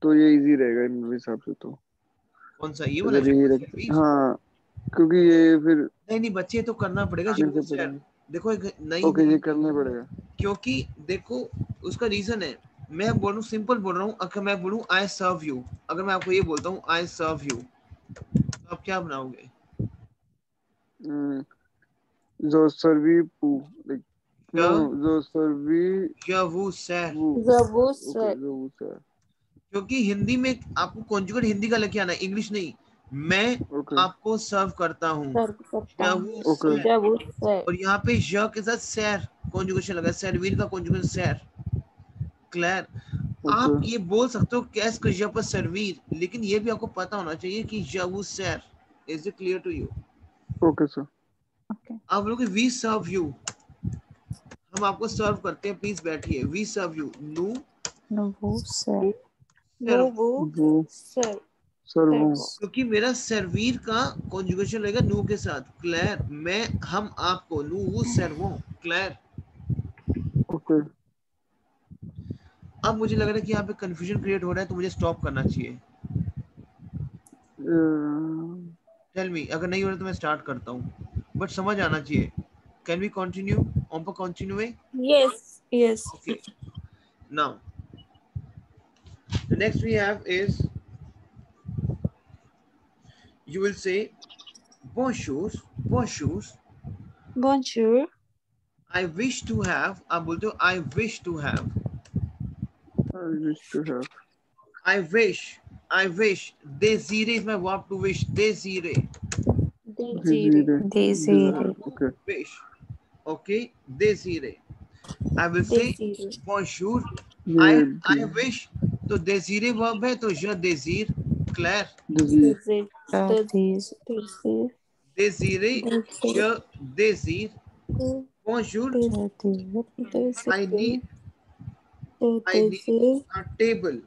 तो ये इजी रहेगा इन हिसाब से. तो कौन सा ये वाला अगर je यही peux रख, servir? हाँ, क्योंकि ये फिर नहीं बच्चे, तो करना पड़ेगा je फिर peux से serve. पढ़ेंगे. देखो एक नई, ओके, ये करना पड़ेगा. क्योंकि देखो उसका रीजन है. मैं बोलूं, सिंपल बोल रहा हूँ. अगर मैं बोलूं आई सर्व यू, अगर मैं आपको ये बोलता हूँ आई सर्व यू, तो आप क्या बनाओगे? जो सर्वी पू, लाइक नो, je जो सर्वी vous sers. वो. Javo okay, sir. जो वो सर. क्योंकि हिंदी में आपको कॉन्जुगेट हिंदी का लेके आना है, इंग्लिश नहीं. मैं ओके. आपको सर्व करता हूँ. je vous okay. sers. Javo sir. और यहाँ पे ज के साथ सैर कॉन्जुगेशन लगा, सर्विर का कॉन्जुगेशन सैर. क्लियर? आप ओके. ये बोल सकते हो कैस que je peux servir, लेकिन ये भी आपको पता होना चाहिए कि je vous sers. Is it clear to you? Okay sir. आप बोलोगे वी सर्व यू, हम आपको सर्व करते हैं, प्लीज बैठिए. We serve you. No Novo sir. Novo वो sir. सर वो. क्योंकि मेरा सर्वीर का कॉन्जुगेशन लगेगा नो के साथ. क्लियर? मैं हम आपको, नो वो सर्वो. क्लियर? ओके. अब मुझे लग रहा है कि यहाँ पे कंफ्यूजन क्रिएट हो रहा है, तो मुझे स्टॉप करना चाहिए. टेल मी, अगर नहीं हो रहा तो मैं स्टार्ट करता हूँ, बट समझ आना चाहिए. Can we continue? ऑन पर continue. Yes. Yes. Okay. Now, the next we have is, you will say bonjour, bonjour. Bonjour. I wish to have. आप बोलते हो I wish to have. I wish to have. I wish. I wish. Désire is my verb to wish. Désire. Desire. Desire. Okay. Wish. Okay. Désire. I will say Desire. bonjour. ये I wish. तो désire verb है, तो je désire. Claire? Disease. These. Desire. Désire. Je désire. Bonjour. I need a table.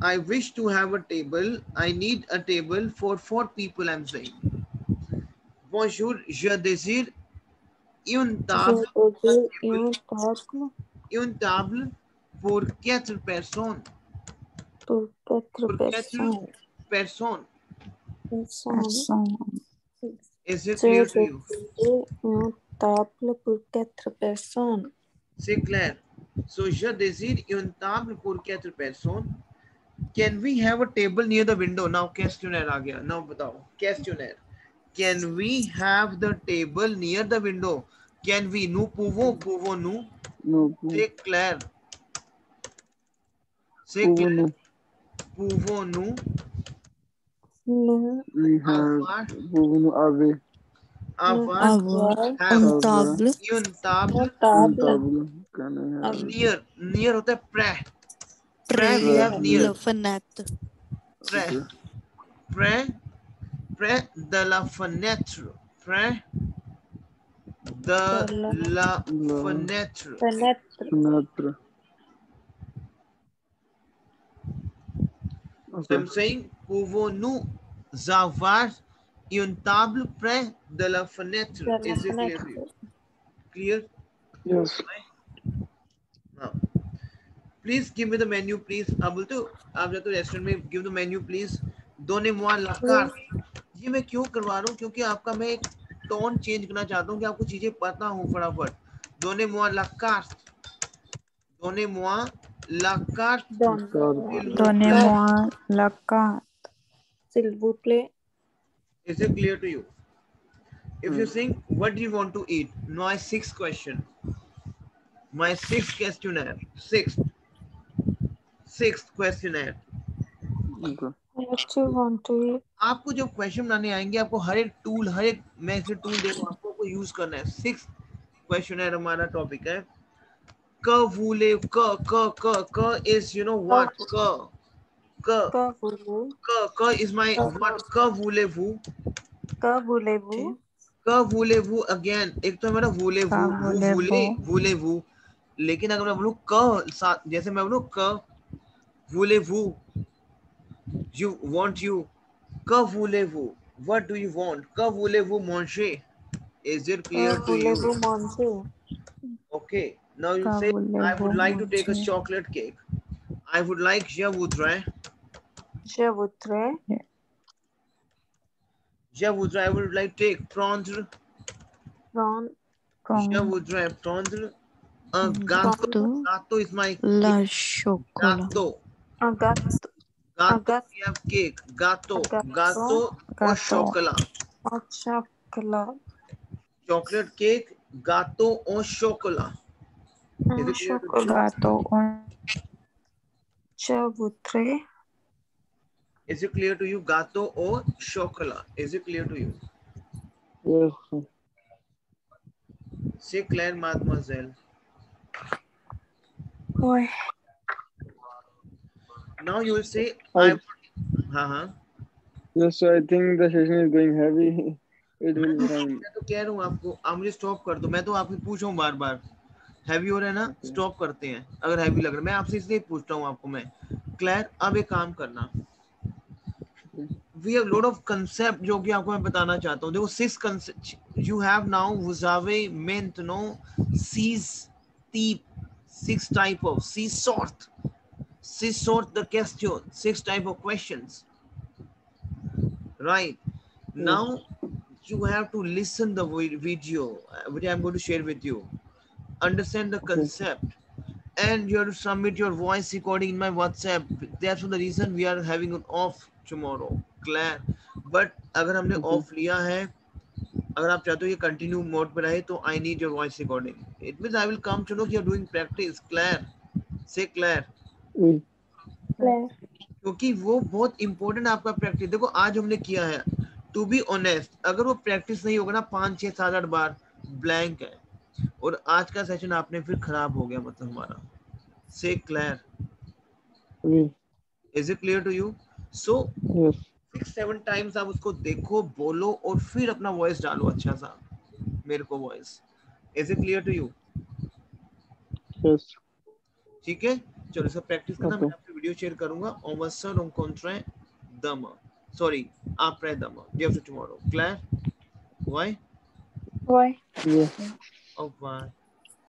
I wish to have a table. I need a table for 4 people, I'm saying. Bonjour, je désire une table pour 4 personnes. Pour 4 personnes. person. Person. Is it clear to you? um table por 4 personnes. C'est clair. So je désire une table pour 4 personnes. Can we have a table near the window? Now questionnaire आ गया. Now बताओ. Questionnaire. Can we have the table near the window? Can we? Nous pouvons. Pouvons-nous? No. C'est clair. C'est clair. Pouvons-nous Nous We have. avoir Avoir have une table une table table Can I have? near. Near होता है près. près we have near. la fenêtre. Près. Okay. Près de la fenêtre. Près de la fenêtre. fenêtre. Fenêtre. So I'm saying, pouvons-nous avoir une table près de la fenêtre? Is it clear to you? Clear? Yes. Now, please give me the menu, please. आप बोलते हो, आप जाते हो restaurant में, give the menu, please. Donnez-moi la carte. ये मैं क्यों करवा रहा हूँ? क्योंकि आपका मैं एक टोन चेंज करना चाहता हूँ कि आपको चीजें पता हो फटाफट. Donnez-moi la carte. Donnez-moi la carte. Donnez-moi la carte. S'il vous plaît. Is it clear to you? If you think, what do you want to eat? My sixth question. My sixth questionnaire. Sixth questionnaire. Okay. What you want to eat? आपको जब question बनाने आएंगे, आपको हर एक tool, हर एक मैं से tool दे दूं, आपको यूज करना है. सिक्स्थ क्वेश्चनर हमारा टॉपिक है. क वूले क is you know what? क is my what? क वूले वू. Que voulez-vous? क वूले वू again. एक तो हमारा वूले वू, लेकिन अगर मैं बोलूं क, जैसे मैं बोलूं क वूले वू, you want you. Que voulez-vous? What do you want? Que voulez-vous manger? Is it clear to you? Voulez-vous manger? Okay. Now you say, I would like to take a chocolate cake. I would like, je voudrais. Je voudrais. Je voudrais, I would like to take prendre. Je voudrais prendre un gâteau. Gâteau is my La chocolat. gâteau. Un gâteau. Gâteau, we have cake. Gâteau au chocolat. Au chocolat. Chocolate cake, gâteau au chocolat. Un chocolat. Je voudrais. Is it clear to you? Gâteau au chocolat. Is it clear to you? Yes. C'est clair, mademoiselle. Oui. Now you will say, Yes, so I think the session is going heavy. It will be time. मैं तो कह रहा हूँ आपको, आप मुझे stop कर दो. मैं तो आपसे पूछ रहा हूँ बार बार, हैवी हो रहा है ना, स्टॉप करते हैं अगर हैवी लग रहा है. मैं आपसे इसलिए पूछता हूँ आपको मैं. क्लियर? अब एक काम करना, we have lot of concept जो कि आपको मैं बताना चाहता हूँ. देखो 6 concept you have now. Vous avez maintenant 6 type, 6 type of 6 sort the question, 6 type of questions. Right. Now you have to listen the video which I am going to share with you. Understand the concept. And you have to submit your voice recording in my WhatsApp. That's the reason we are having an off tomorrow. Clear? But अगर हमने off लिया है, अगर आप चाहते हो ये continue mode पे रहे, तो I need your voice recording. It means I will come to know you are doing practice. Clear? Say clear. Clear. क्योंकि वो बहुत important आपका practice. देखो आज हमने किया है. To be honest, अगर वो practice नहीं होगा ना 5, 6, 7, 8 बार blank है. और आज का सेशन आपने फिर खराब हो गया मतलब हमारा. Say clear. Is it clear to you? So yes. 6-7 times आप उसको देखो, बोलो और फिर अपना वॉइस डालो अच्छा सा मेरे को voice. Is it clear to you? Yes. ठीक है, चलो इसका प्रैक्टिस करना. मैं आपको वीडियो शेयर करूंगा. On va se rencontrer demain. Sorry, après demain. Day after tomorrow. Claire? Why? Why? Yeah. Au revoir.